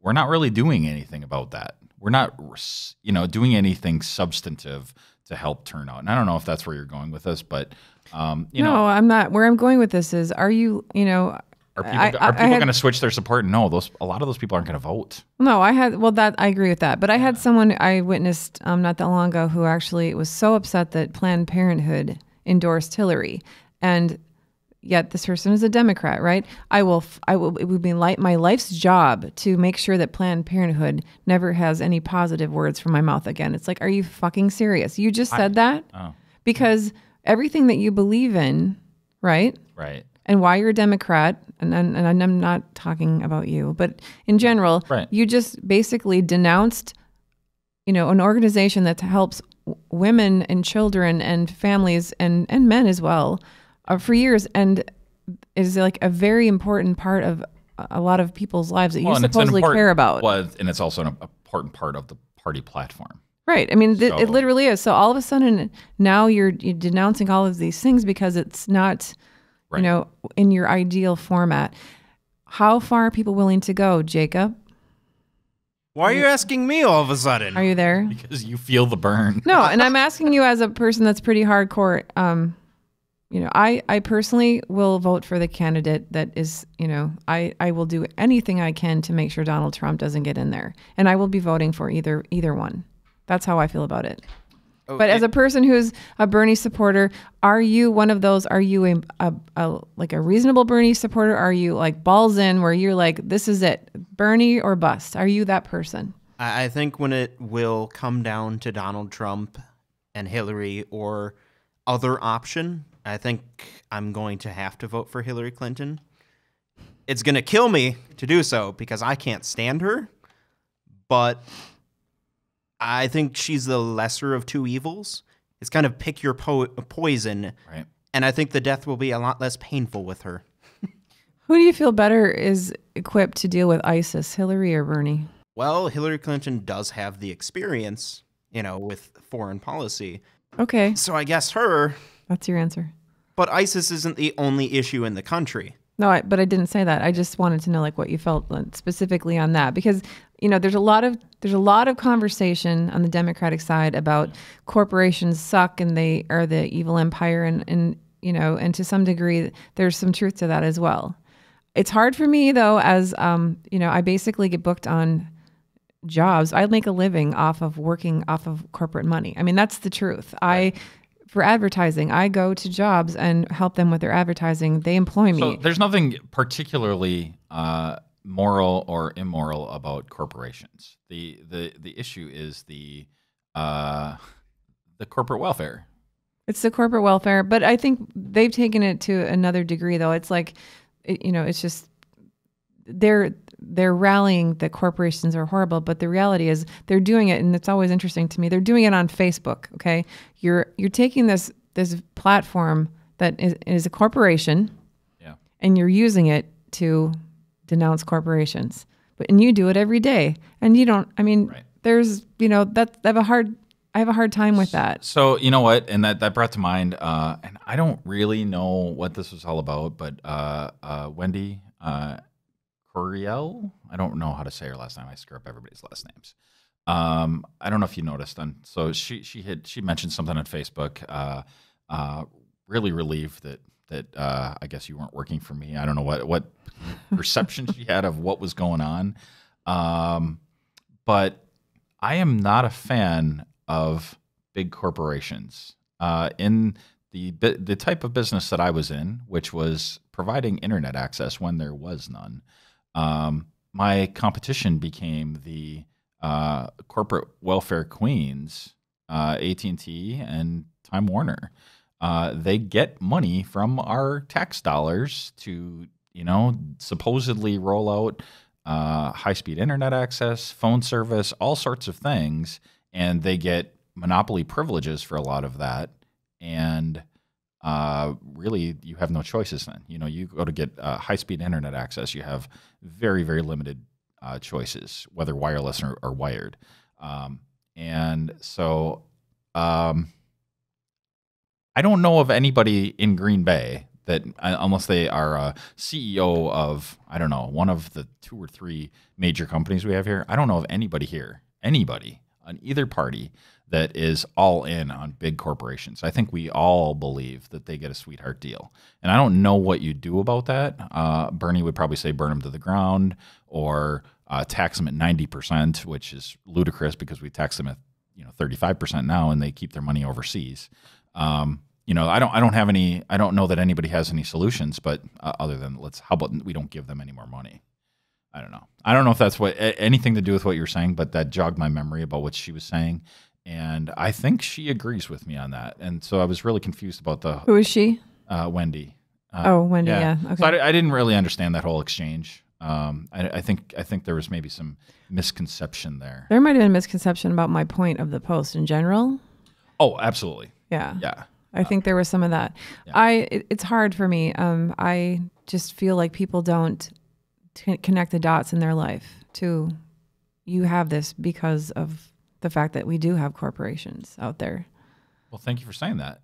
S1: we're not really doing anything about that. We're not, doing anything substantive to help turn out. And I don't know if that's where you're going with this, but
S3: no, I'm not. Where I'm going with this is, are you,
S1: are people going to switch their support? No, a lot of those people aren't going to vote.
S3: No, I agree with that. But I had someone I witnessed not that long ago who actually was so upset that Planned Parenthood endorsed Hillary, and yet this person is a Democrat, right? It would be like my life's job to make sure that Planned Parenthood never has any positive words from my mouth again. It's like, are you fucking serious? You just said that? Oh. Because everything that you believe in, right?
S1: Right.
S3: And why you're a Democrat, and I'm not talking about you, but in general,
S1: right.
S3: You just basically denounced, an organization that helps women and children and families and men as well for years, and is like a very important part of a lot of people's lives that you supposedly care about.
S1: Well, and it's also an important part of the party platform.
S3: Right. I mean, it literally is. So all of a sudden, now you're denouncing all of these things because it's not...
S1: Right.
S3: In your ideal format. How far are people willing to go, Jacob?
S4: Why are you asking me all of a sudden?
S3: Are you there?
S1: Because you feel the burn.
S3: No, and I'm asking you as a person that's pretty hardcore. I personally will vote for the candidate that is, I will do anything I can to make sure Donald Trump doesn't get in there. And I will be voting for either one. That's how I feel about it. Okay. But as a person who's a Bernie supporter, are you one of those? Are you a reasonable Bernie supporter? Are you like balls in where you're like, this is it, Bernie or bust? Are you that person?
S4: I think when it will come down to Donald Trump and Hillary or other option, I think I'm going to have to vote for Hillary Clinton. It's going to kill me to do so because I can't stand her, but I think she's the lesser of two evils. It's kind of pick your poison.
S1: Right.
S4: And I think the death will be a lot less painful with her.
S3: Who do you feel better is equipped to deal with ISIS, Hillary or Bernie?
S4: Well, Hillary Clinton does have the experience, with foreign policy.
S3: Okay.
S4: So I guess her.
S3: That's your answer.
S4: But ISIS isn't the only issue in the country.
S3: No, but I didn't say that. I just wanted to know what you felt specifically on that, because there's a lot of conversation on the Democratic side about corporations suck and they are the evil empire, and to some degree there's some truth to that as well. It's hard for me though, as I basically get booked on jobs. I make a living off of working off of corporate money. I mean, that's the truth.
S1: Right.
S3: For advertising, I go to jobs and help them with their advertising. They employ me.
S1: So there's nothing particularly moral or immoral about corporations. The issue is the corporate welfare.
S3: It's the corporate welfare, but I think they've taken it to another degree, though. It's like, it's just they're rallying that corporations are horrible, but the reality is they're doing it, and it's always interesting to me. They're doing it on Facebook. Okay, you're taking this platform that is a corporation,
S1: yeah,
S3: and you're using it to denounce corporations. And you do it every day, and you don't. I mean,
S1: right.
S3: There's I have a hard time with that.
S1: So you know what, and that brought to mind, and I don't really know what this was all about, but Wendy. Coriel? I don't know how to say her last name. I screw up everybody's last names. I don't know if you noticed. So she mentioned something on Facebook. Really relieved that I guess you weren't working for me. I don't know what perception she had of what was going on. But I am not a fan of big corporations. In the type of business that I was in, which was providing internet access when there was none. My competition became the corporate welfare queens, AT&T and Time Warner. They get money from our tax dollars to, supposedly roll out high-speed internet access, phone service, all sorts of things, and they get monopoly privileges for a lot of that. And really you have no choices then. You know, you go to get high-speed internet access, you have very, very limited choices, whether wireless or wired. And so I don't know of anybody in Green Bay that, unless they are a CEO of, I don't know, one of the 2 or 3 major companies we have here, I don't know of anybody here, anybody on either party that is all in on big corporations. I think we all believe that they get a sweetheart deal. And I don't know what you do about that. Bernie would probably say burn them to the ground, or tax them at 90%, which is ludicrous because we tax them at 35% now, and they keep their money overseas. You know, I don't know that anybody has any solutions, but other than how about we don't give them any more money? I don't know. I don't know if that's anything to do with what you're saying, but that jogged my memory about what she was saying. And I think she agrees with me on that. And so I was really confused about
S3: Who is she?
S1: Wendy.
S3: Wendy, yeah. Okay.
S1: So I didn't really understand that whole exchange. I think there was maybe some misconception there.
S3: There might have been a misconception about my point of the post in general.
S1: Oh, absolutely.
S3: Yeah.
S1: Yeah.
S3: I think there was some of that. Yeah. It's hard for me. I just feel like people don't connect the dots in their life to, you have this because of the fact that we do have corporations out there.
S1: Well, thank you for saying that.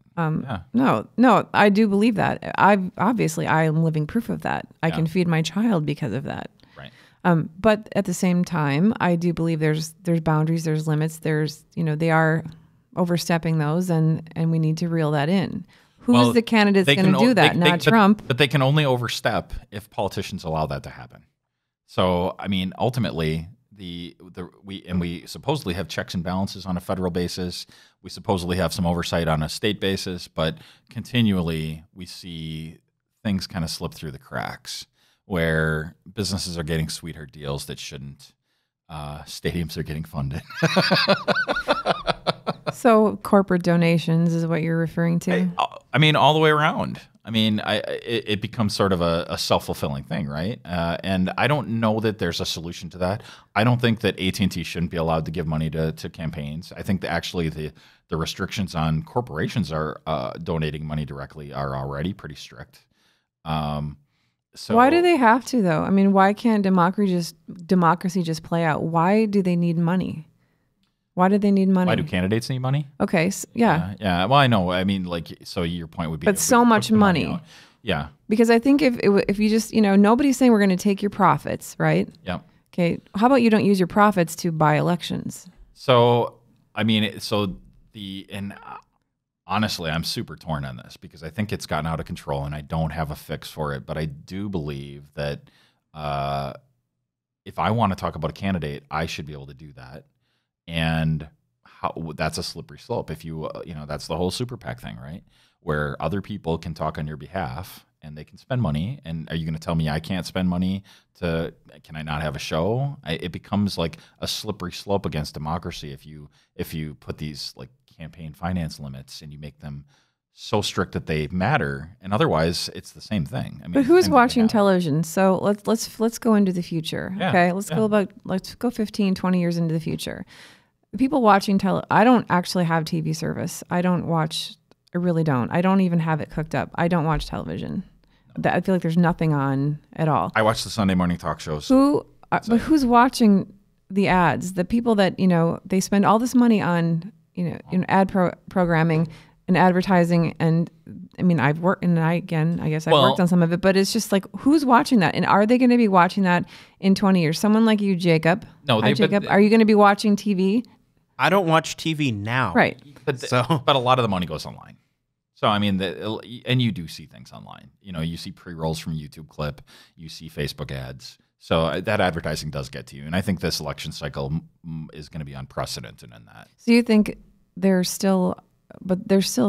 S3: No, I do believe that. I am living proof of that. I can feed my child because of that.
S1: Right.
S3: But at the same time, I do believe there's boundaries, there's limits, they are overstepping those, and we need to reel that in. Who's the candidate that's going to do that? Not Trump.
S1: But they can only overstep if politicians allow that to happen. So, I mean, ultimately, we supposedly have checks and balances on a federal basis. We supposedly have some oversight on a state basis, but continually we see things kind of slip through the cracks where businesses are getting sweetheart deals that shouldn't. Stadiums are getting funded.
S3: So corporate donations is what you're referring to?
S1: I mean, all the way around. I mean, it becomes sort of a self-fulfilling thing, right? And I don't know that there's a solution to that. I don't think that AT&T shouldn't be allowed to give money to campaigns. I think that actually the restrictions on corporations are donating money directly are already pretty strict. So
S3: why do they have to, though? I mean, why can't democracy just play out? Why do they need money? Why do they need money?
S1: Why do candidates need money?
S3: Okay,
S1: yeah. Well, I know. I mean, so your point would be,
S3: but so much money.
S1: Yeah.
S3: Because I think if you just, nobody's saying we're going to take your profits, right?
S1: Yeah.
S3: Okay. How about you don't use your profits to buy elections?
S1: So, I mean, honestly, I'm super torn on this because I think it's gotten out of control and I don't have a fix for it. But I do believe that if I want to talk about a candidate, I should be able to do that. And that's a slippery slope. If that's the whole super PAC thing, right? Where other people can talk on your behalf and they can spend money. And are you going to tell me I can't spend money can I not have a show? It becomes like a slippery slope against democracy if you put these like campaign finance limits and you make them so strict that they matter, and otherwise it's the same thing. I mean,
S3: but who's watching television? So let's go into the future.
S1: Yeah,
S3: okay, let's go 15, 20 years into the future. People watching I don't actually have TV service. I really don't. I don't even have it cooked up. I don't watch television. No. I feel like there's nothing on at all.
S1: I watch the Sunday morning talk shows.
S3: But who's watching the ads? The people that they spend all this money on ad programming and advertising, and I mean, I've worked, and I guess I've worked on some of it, but it's just like, who's watching that? And are they going to be watching that in 20 years? Someone like you, Jacob.
S1: No,
S3: Jacob, are you going to be watching TV?
S4: I don't watch TV now.
S3: Right.
S1: But a lot of the money goes online. So, I mean, and you do see things online. You see pre-rolls from YouTube clip, you see Facebook ads. So that advertising does get to you. And I think this election cycle is going to be unprecedented in that.
S3: So you think there's still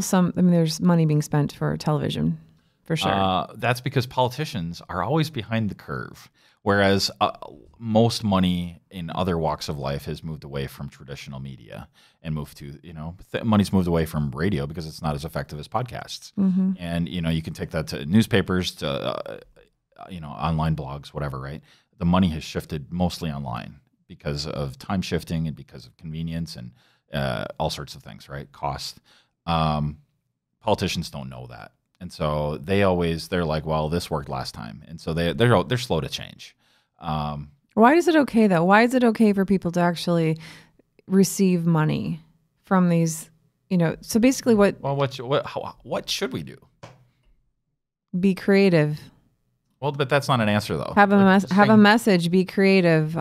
S3: some, there's money being spent for television, for sure.
S1: That's because politicians are always behind the curve, whereas most money in other walks of life has moved away from traditional media and moved to, money's moved away from radio because it's not as effective as podcasts.
S3: Mm-hmm.
S1: And, you can take that to newspapers, to, online blogs, whatever, right? The money has shifted mostly online because of time shifting and because of convenience and all sorts of things, right? Cost. Politicians don't know that. And so they're like, well, this worked last time. And so they're slow to change.
S3: Why is it okay though? Why is it okay for people to actually receive money from these, so basically
S1: what should we do?
S3: Be creative.
S1: Well, but that's not an answer though.
S3: Have a message, be creative,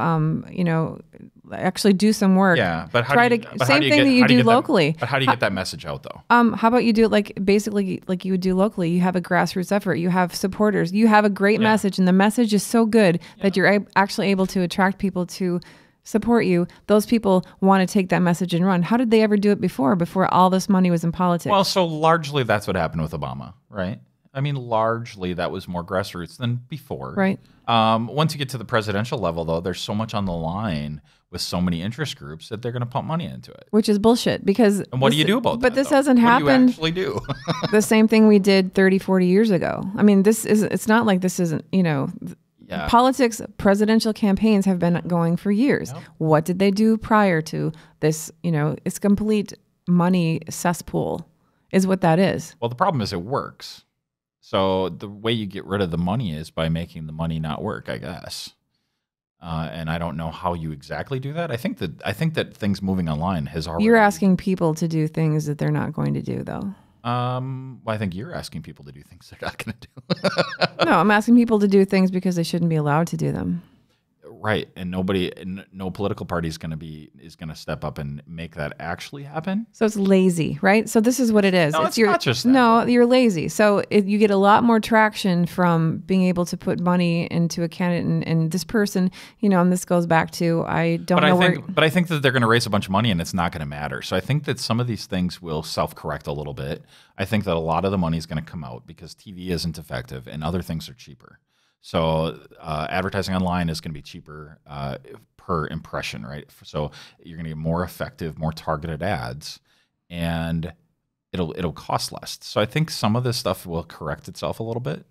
S3: actually do some work.
S1: Yeah, but
S3: same thing that you do locally.
S1: But how do you get that message out though?
S3: How about you do it basically like you would do locally? You have a grassroots effort. You have supporters. You have a great message, and the message is so good that you're actually able to attract people to support you. Those people want to take that message and run. How did they ever do it before all this money was in politics?
S1: Well, so largely that's what happened with Obama, right? I mean, largely that was more grassroots than before.
S3: Right.
S1: Once you get to the presidential level, though, there's so much on the line with so many interest groups that they're going to pump money into it.
S3: Which is bullshit because...
S1: And what do you do about that?
S3: But this hasn't happened...
S1: What do you actually do?
S3: The same thing we did 30, 40 years ago. I mean, it's not like this isn't, politics, presidential campaigns have been going for years. Yep. What did they do prior to this? It's complete money cesspool is what that is.
S1: Well, the problem is it works. So the way you get rid of the money is by making the money not work, I guess. And I don't know how you exactly do that. I think that things moving online has already...
S3: You're asking people to do things that they're not going to do, though.
S1: Well, I think you're asking people to do things they're not going to do.
S3: No, I'm asking people to do things because they shouldn't be allowed to do them.
S1: Right, and no political party is going to step up and make that actually happen.
S3: So it's lazy, right? So this is what it is.
S1: No, it's not just that.
S3: No, you're lazy. So you get a lot more traction from being able to put money into a candidate, and this person, and this goes back to
S1: But I think that they're going to raise a bunch of money, and it's not going to matter. So I think that some of these things will self-correct a little bit. I think that a lot of the money is going to come out because TV isn't effective, and other things are cheaper. So advertising online is going to be cheaper per impression, right? So you're going to get more effective, more targeted ads, and it'll cost less. So I think some of this stuff will correct itself a little bit,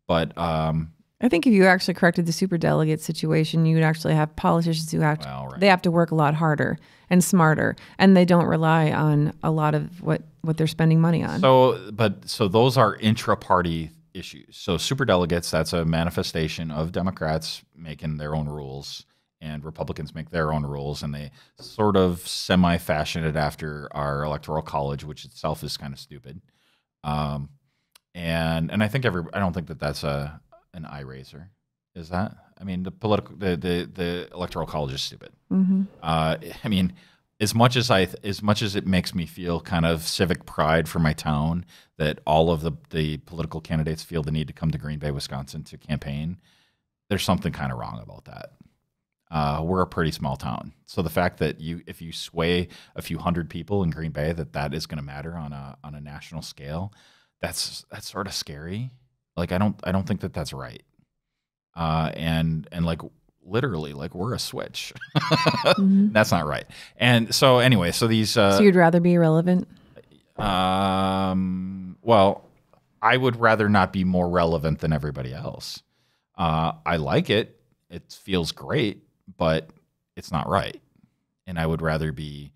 S1: but
S3: I think if you actually corrected the superdelegate situation, you would actually have politicians who they have to work a lot harder and smarter, and they don't rely on a lot of what they're spending money on.
S1: So those are intra-party issues. So superdelegates, that's a manifestation of Democrats making their own rules and Republicans make their own rules, and they sort of semi-fashion it after our electoral college, which itself is kind of stupid. And I think I don't think that that's an eye raiser. Is that? I mean, the electoral college is stupid.
S3: Mm-hmm.
S1: I mean, as much as it makes me feel kind of civic pride for my town that all of the political candidates feel the need to come to Green Bay, Wisconsin to campaign, there's something kind of wrong about that. We're a pretty small town, so the fact that if you sway a few hundred people in Green Bay, that is going to matter on a national scale, that's sort of scary. Like I don't think that that's right. And like literally, like we're a switch. Mm-hmm. That's not right. And so anyway, so these.
S3: So you'd rather be irrelevant?
S1: Well, I would rather not be more relevant than everybody else. I like it. It feels great, but it's not right. And I would rather be.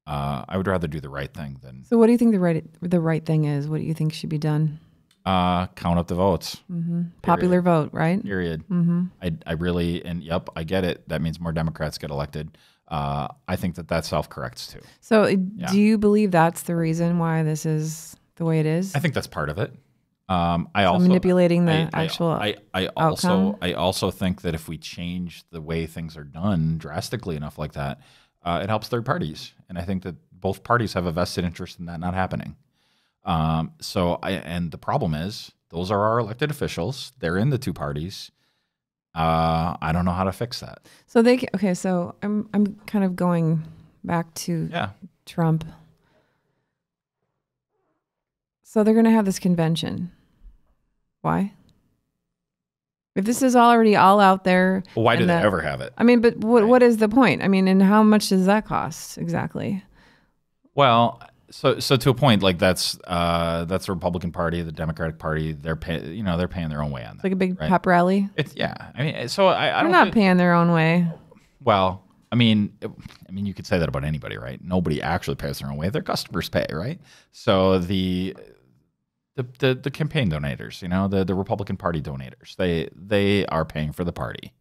S1: I would rather do the right thing than.
S3: So what do you think the right thing is? What do you think should be done?
S1: Count up the votes.
S3: Mm-hmm. Popular vote, right?
S1: Period.
S3: Mm-hmm.
S1: I really, and yep, I get it. That means more Democrats get elected. I think that self-corrects too.
S3: So do you believe that's the reason why this is the way it is?
S1: I think that's part of it. Also
S3: manipulating the actual outcome.
S1: I also think that if we change the way things are done drastically enough like that, it helps third parties. And I think that both parties have a vested interest in that not happening. And the problem is those are our elected officials. They're in the two parties. I don't know how to fix that.
S3: So so I'm kind of going back to Trump. So they're going to have this convention. Why? If this is already all out there.
S1: Well, why do they ever have it?
S3: I mean, but what is the point? I mean, and how much does that cost exactly?
S1: Well, so to a point, like that's the Republican Party, the Democratic Party. They're paying their own way on that.
S3: It's like a big pep rally.
S1: I mean, so I don't.
S3: They're not paying their own way.
S1: Well, I mean, you could say that about anybody, right? Nobody actually pays their own way. Their customers pay, right? So the the campaign donators, the Republican Party donators. They are paying for the party,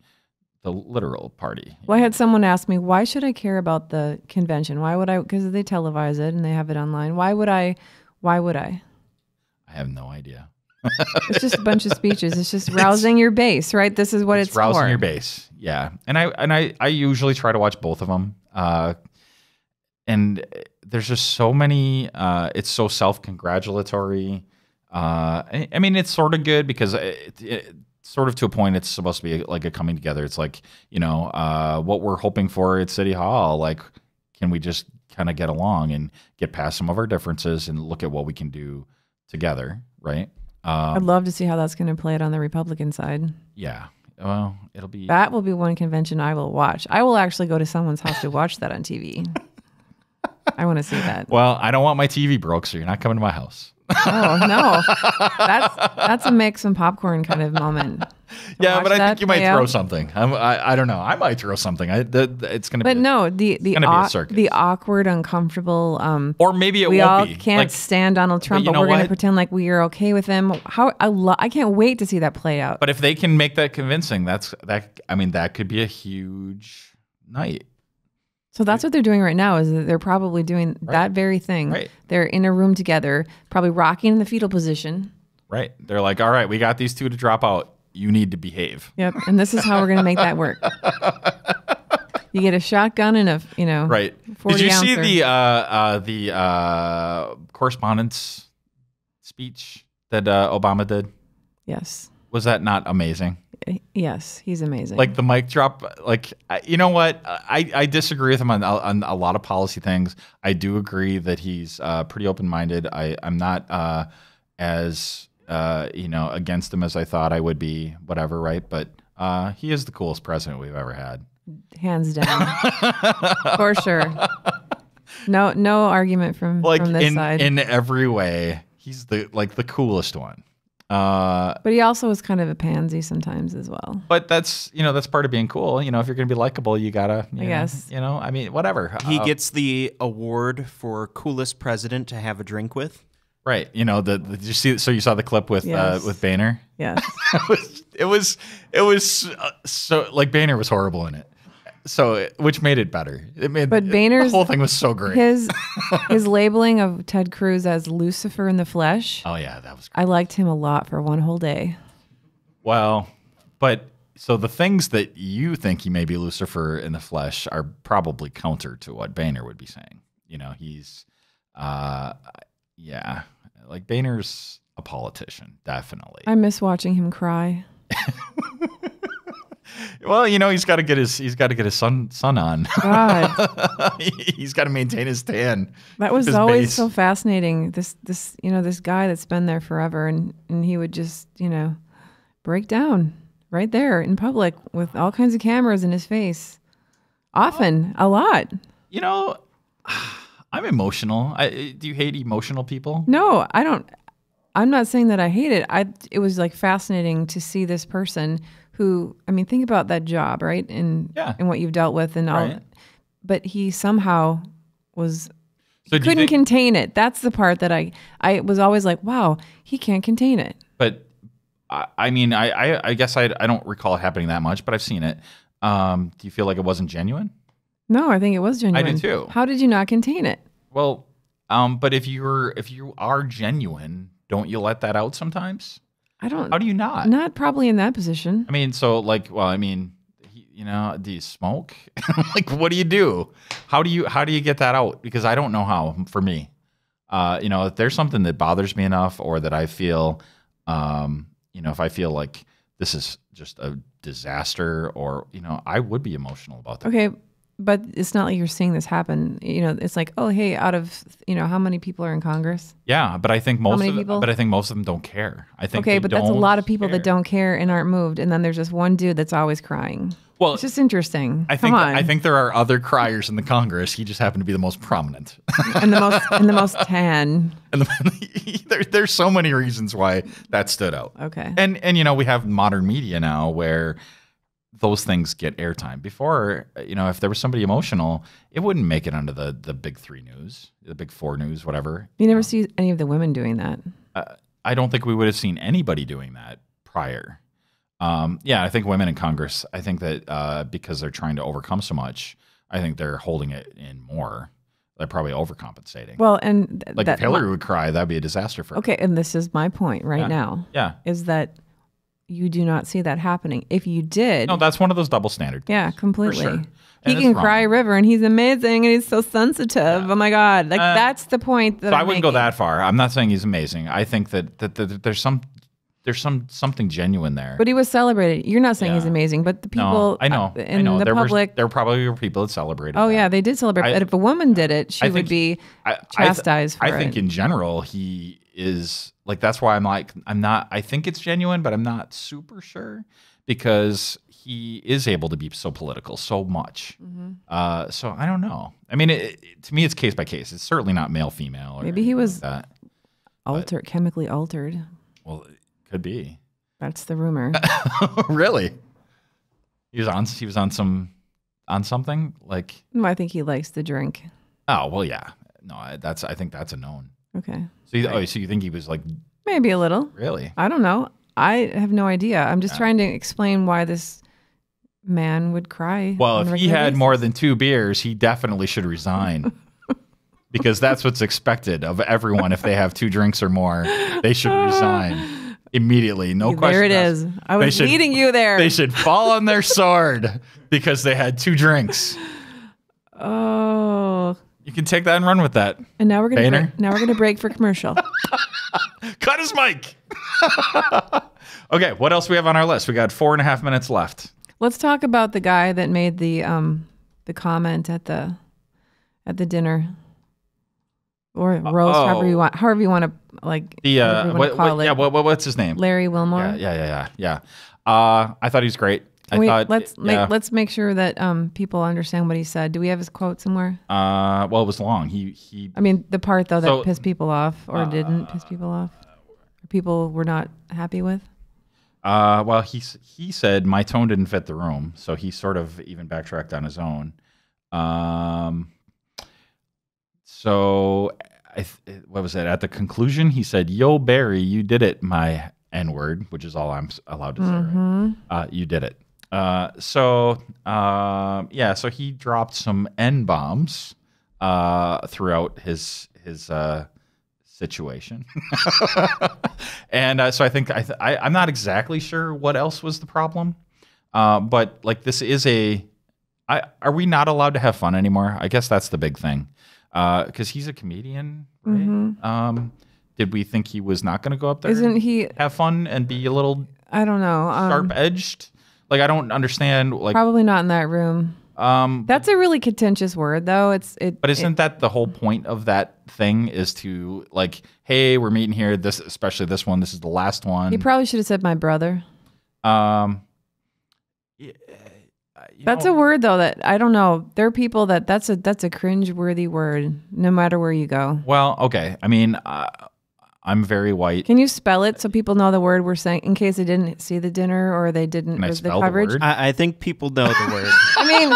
S1: the literal party.
S3: Well, I had someone ask me, why should I care about the convention? Why would I? Because they televise it and they have it online. Why would I? I
S1: have no idea.
S3: It's just a bunch of speeches. It's just rousing your base, right? This is what it's
S1: rousing
S3: for.
S1: your base. Yeah. And I usually try to watch both of them. And there's just so many, it's so self-congratulatory. I mean, it's sort of good because it sort of to a point, it's supposed to be like a coming together. It's like, what we're hoping for at City Hall, like, can we just kind of get along and get past some of our differences and look at what we can do together, right?
S3: I'd love to see how that's going to play it on the Republican side.
S1: Yeah. Well,
S3: that will be one convention I will watch. I will actually go to someone's house to watch that on TV. I want to see that.
S1: Well, I don't want my TV broke, so you're not coming to my house.
S3: Oh no, that's a make some popcorn kind of moment.
S1: Yeah, but I think you might throw something. I don't know. I might throw something. It's going to.
S3: But no, the awkward, uncomfortable.
S1: Or maybe
S3: we all can't stand Donald Trump, but we're going to pretend like we are okay with him. I can't wait to see that play out.
S1: But if they can make that convincing, that could be a huge night.
S3: So that's what they're doing right now, is that they're probably doing that very thing.
S1: Right.
S3: They're in a room together, probably rocking in the fetal position.
S1: Right. They're like, all right, we got these two to drop out. You need to behave.
S3: Yep. And this is how we're going to make that work. You get a shotgun and a,
S1: right.
S3: 40
S1: Did you
S3: ouncer.
S1: see the correspondence speech that Obama did?
S3: Yes.
S1: Was that not amazing?
S3: Yes, he's amazing.
S1: Like the mic drop, you know what? I disagree with him on a lot of policy things. I do agree that he's pretty open-minded. I'm not as against him as I thought I would be, whatever, right? But he is the coolest president we've ever had.
S3: Hands down. For sure. No argument from this side.
S1: In every way, he's the coolest one.
S3: But he also is kind of a pansy sometimes as well.
S1: But that's part of being cool. If you're going to be likable, you gotta. I
S3: guess.
S1: I mean, whatever.
S4: He gets the award for coolest president to have a drink with.
S1: Right. Did you see? So you saw the clip with Boehner?
S3: Yes.
S1: it was so like Boehner was horrible in it. So, which made it better.
S3: But Boehner's
S1: the whole thing was so great.
S3: His labeling of Ted Cruz as Lucifer in the flesh.
S1: Oh yeah, that was great.
S3: I liked him a lot for one whole day.
S1: Well, but so the things that you think he may be Lucifer in the flesh are probably counter to what Boehner would be saying. He's, like Boehner's a politician, definitely.
S3: I miss watching him cry.
S1: Well, he's got to get his sun on.
S3: God,
S1: he's got to maintain his tan.
S3: That was always so fascinating. This guy that's been there forever, and he would just break down right there in public with all kinds of cameras in his face. Often, a lot.
S1: I'm emotional. Do you hate emotional people?
S3: No, I don't. I'm not saying that I hate it. It was like fascinating to see this person who, think about that job, right? And what you've dealt with and all. Right. But he somehow couldn't contain it. That's the part that I was always like, wow, he can't contain it.
S1: But I guess I don't recall it happening that much, but I've seen it. Do you feel like it wasn't genuine?
S3: No, I think it was genuine.
S1: I do too.
S3: How did you not contain it?
S1: Well, but if you are genuine, don't you let that out sometimes?
S3: I don't.
S1: How do you not?
S3: Not probably in that position.
S1: do you smoke? Like, what do you do? How do you get that out? Because I don't know how. For me, if there's something that bothers me enough, or that I feel, if I feel like this is just a disaster, or I would be emotional about that.
S3: Okay. But it's not like you're seeing this happen. It's like, oh, hey, out of how many people are in Congress?
S1: Yeah, but I think most of them don't care. I think
S3: okay, but that's a lot of people that don't care and aren't moved, and then there's just one dude that's always crying. Well, it's just interesting.
S1: I think there are other criers in the Congress. He just happened to be the most prominent
S3: and the most tan.
S1: And there's so many reasons why that stood out.
S3: Okay,
S1: and we have modern media now where those things get airtime. Before, if there was somebody emotional, it wouldn't make it onto the big 3 news, the big 4 news, whatever.
S3: You never see any of the women doing that.
S1: I don't think we would have seen anybody doing that prior. Yeah, I think women in Congress, I think that because they're trying to overcome so much, I think they're holding it in more. They're probably overcompensating.
S3: Well, and
S1: like if Hillary would cry, that'd be a disaster for her.
S3: Okay, and this is my point now.
S1: Yeah.
S3: Is that you do not see that happening. If you did.
S1: No, that's one of those double standard things.
S3: Yeah, completely.
S1: For sure.
S3: He can cry a river and he's amazing and he's so sensitive. Yeah. Oh my God. Like that's the point that
S1: I wouldn't go that far. I'm not saying he's amazing. I think that there's something genuine there.
S3: But he was celebrated. You're not saying he's amazing, but the people
S1: I know.
S3: The public.
S1: There probably were people that celebrated.
S3: Oh, yeah, they did celebrate. But if a woman did it, she would be chastised for it.
S1: I think in general, he is like, that's why I think it's genuine, but I'm not super sure because he is able to be so political so much. Mm-hmm. So I don't know. I mean, to me, it's case by case. It's certainly not male, female.
S3: Maybe he was chemically altered.
S1: Well, could be.
S3: That's the rumor.
S1: Really? He was on something like.
S3: No, I think he likes the drink.
S1: Oh well, yeah. No, I think that's a known.
S3: Okay.
S1: So you think he was like
S3: maybe a little?
S1: Really?
S3: I don't know. I have no idea. I'm just trying to explain why this man would cry.
S1: Well, if he had more than 2 beers, he definitely should resign. Because that's what's expected of everyone. If they have 2 drinks or more, they should resign immediately. No question.
S3: There it is. I was leading you there.
S1: They should fall on their sword because they had 2 drinks.
S3: Oh.
S1: You can take that and run with that.
S3: And now we're gonna break for commercial.
S1: Cut his mic. Okay, what else we have on our list? We got 4.5 minutes left.
S3: Let's talk about the guy that made the comment at the dinner. Or roast, however you want to call it.
S1: What's his name?
S3: Larry Wilmore.
S1: Yeah. I thought he was great.
S3: Let's make sure that people understand what he said. Do we have his quote somewhere?
S1: Well, it was long. I
S3: mean, the part though that pissed people off or didn't piss people off, or people were not happy with.
S1: Well, he said my tone didn't fit the room, so he sort of even backtracked on his own. So, what was it? At the conclusion, he said, "Yo, Barry, you did it, my N-word," which is all I'm allowed to say. Right? You did it. So he dropped some N-bombs throughout his situation, and so I think I'm not exactly sure what else was the problem, but like this is are we not allowed to have fun anymore? I guess that's the big thing. Because he's a comedian, right? Mm-hmm. Did we think he was not going to go up there?
S3: Isn't he
S1: have fun and be a little?
S3: I don't know.
S1: Sharp edged. Like I don't understand. Like
S3: probably not in that room. That's a really contentious word, though.
S1: But isn't that the whole point of that thing? Is to like, hey, we're meeting here. Especially this one. This is the last one.
S3: He probably should have said my brother. That's a word though that I don't know. There are people that's a cringe-worthy word, no matter where you go.
S1: Well, okay. I mean, I'm very white.
S3: Can you spell it so people know the word we're saying in case they didn't see the dinner or they didn't read the coverage?
S4: I think people know the word.
S3: I mean,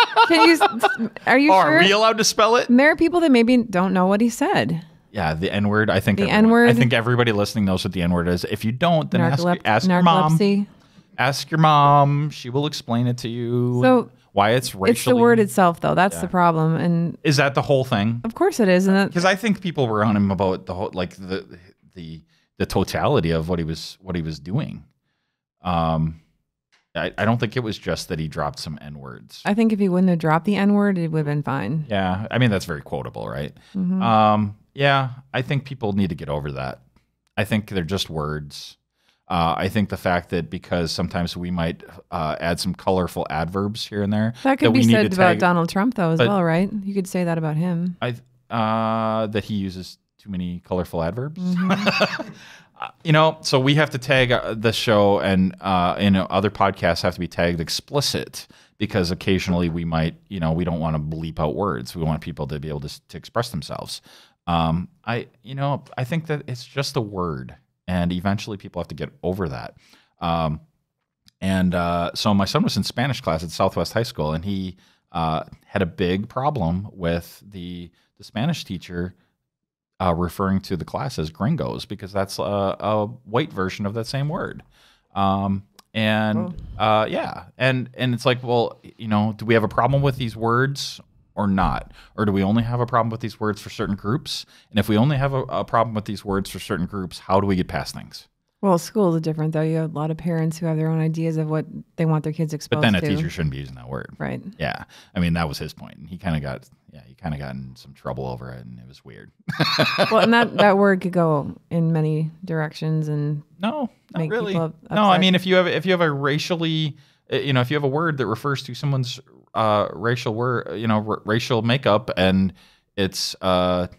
S3: are you sure?
S1: Are we allowed to spell it?
S3: And there are people that maybe don't know what he said.
S1: Yeah, the N-word. I think
S3: the N-word.
S1: I think everybody listening knows what the N-word is. If you don't, then ask your mom. Ask your mom. She will explain it to you.
S3: So
S1: why it's racially.
S3: It's the word itself, though. That's the problem. And
S1: is that the whole thing?
S3: Of course it is.
S1: Because I think people were on him about the whole, like the totality of what he was doing. I don't think it was just that he dropped some N-words.
S3: I think if he wouldn't have dropped the N-word, it would have been fine.
S1: Yeah, I mean that's very quotable, right?
S3: Mm-hmm.
S1: Yeah, I think people need to get over that. I think they're just words. I think the fact that because sometimes we might add some colorful adverbs here and there.
S3: That could be said about Donald Trump, though, as well, right? You could say that about him.
S1: That he uses too many colorful adverbs.
S3: Mm-hmm.
S1: So we have to tag the show, and other podcasts have to be tagged explicit because occasionally we might, we don't want to bleep out words. We want people to be able to express themselves. I think that it's just a word. And eventually people have to get over that. So my son was in Spanish class at Southwest High School, and he had a big problem with the Spanish teacher referring to the class as gringos because that's a white version of that same word. And it's like, well, do we have a problem with these words or not? Or do we only have a problem with these words for certain groups? And if we only have a problem with these words for certain groups, how do we get past things?
S3: Well, schools are different, though. You have a lot of parents who have their own ideas of what they want their kids exposed to.
S1: But then a teacher shouldn't be using that word.
S3: Right.
S1: Yeah. I mean, that was his point. And he kind of got in some trouble over it, and it was weird.
S3: Well, and that word could go in many directions and
S1: no, not really.
S3: No,
S1: I mean, if you have a racially, if you have a word that refers to someone's racial makeup, and it's I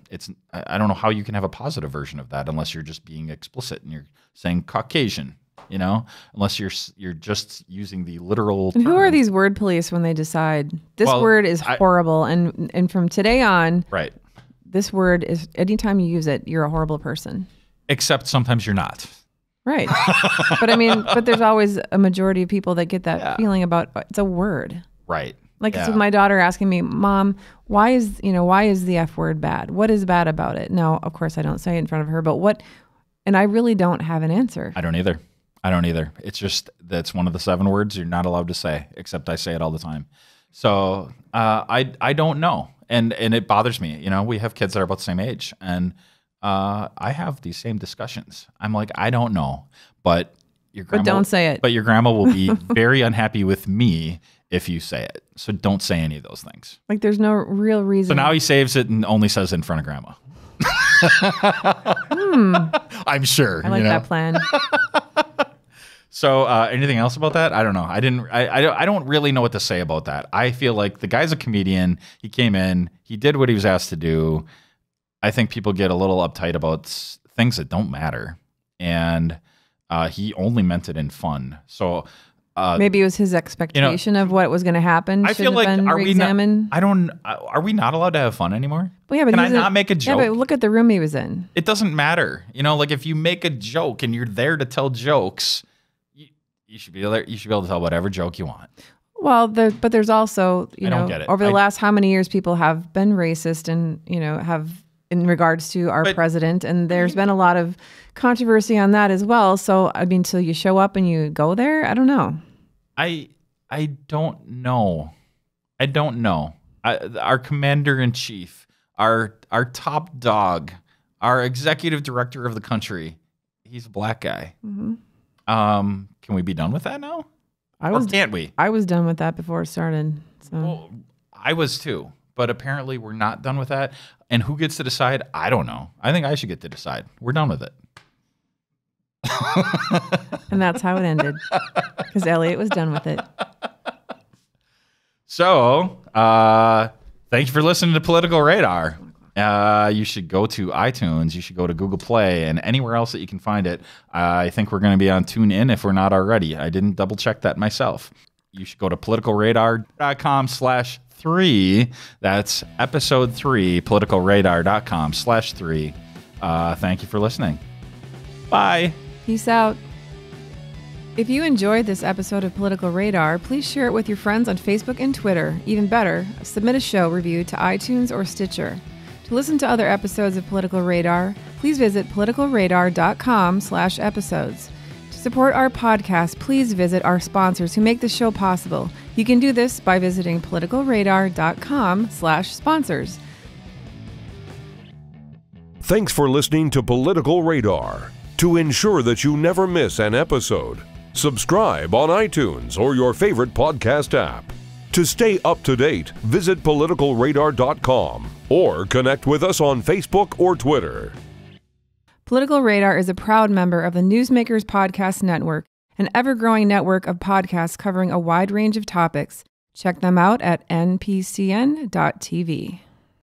S1: don't know how you can have a positive version of that unless you're just being explicit and you're saying Caucasian, unless you're just using the literal term.
S3: And who are these word police when they decide this word is horrible and from today on,
S1: right?
S3: This word is, anytime you use it, you're a horrible person.
S1: Except sometimes you're not.
S3: Right. but there's always a majority of people that get that feeling about it's a word.
S1: Right.
S3: Like it's with my daughter asking me, Mom, why is the F word bad? What is bad about it? Now, of course, I don't say it in front of her, but what? And I really don't have an answer.
S1: I don't either. It's just that's one of the 7 words you're not allowed to say, except I say it all the time. So I don't know, and it bothers me. We have kids that are about the same age, and I have these same discussions. I'm like, I don't know, but your grandma,
S3: but don't say it.
S1: But your grandma will be very unhappy with me if you say it. So don't say any of those things.
S3: Like there's no real reason.
S1: So now he saves it and only says it in front of grandma. I'm sure.
S3: I like that plan.
S1: So anything else about that? I don't know. I don't really know what to say about that. I feel like the guy's a comedian. He came in. He did what he was asked to do. I think people get a little uptight about things that don't matter. And he only meant it in fun. So
S3: maybe it was his expectation of what was going to happen.
S1: I feel like are we not allowed to have fun anymore?
S3: Well, yeah, but
S1: can I not make a joke?
S3: Yeah, but look at the room he was in.
S1: It doesn't matter. Like if you make a joke and you're there to tell jokes, you should be able to tell whatever joke you want.
S3: Well, but there's also,
S1: don't get it.
S3: Over the last how many years people have been racist and, have in regards to our president. And there's been a lot of controversy on that as well. So, I mean, till you show up and you go there, I don't know.
S1: I don't know. Our commander-in-chief, our top dog, our executive director of the country, he's a black guy. Mm-hmm. Can we be done with that now? Or can't we?
S3: I was done with that before it started. So.
S1: Well, I was too. But apparently we're not done with that. And who gets to decide? I don't know. I think I should get to decide. We're done with it.
S3: And that's how it ended. Because Elliott was done with it.
S1: So, thank you for listening to Political Radar. You should go to iTunes. You should go to Google Play and anywhere else that you can find it. I think we're going to be on TuneIn if we're not already. I didn't double check that myself. You should go to politicalradar.com/3. That's episode 3, politicalradar.com/3. Thank you for listening. Bye.
S3: Peace out. If you enjoyed this episode of Political Radar, please share it with your friends on Facebook and Twitter. Even better, submit a show review to iTunes or Stitcher. To listen to other episodes of Political Radar, please visit politicalradar.com/episodes. To support our podcast, please visit our sponsors who make the show possible. You can do this by visiting politicalradar.com/sponsors.
S2: Thanks for listening to Political Radar. To ensure that you never miss an episode, subscribe on iTunes or your favorite podcast app. To stay up to date, visit politicalradar.com or connect with us on Facebook or Twitter.
S3: Political Radar is a proud member of the Newsmakers Podcast Network, an ever-growing network of podcasts covering a wide range of topics. Check them out at npcn.tv.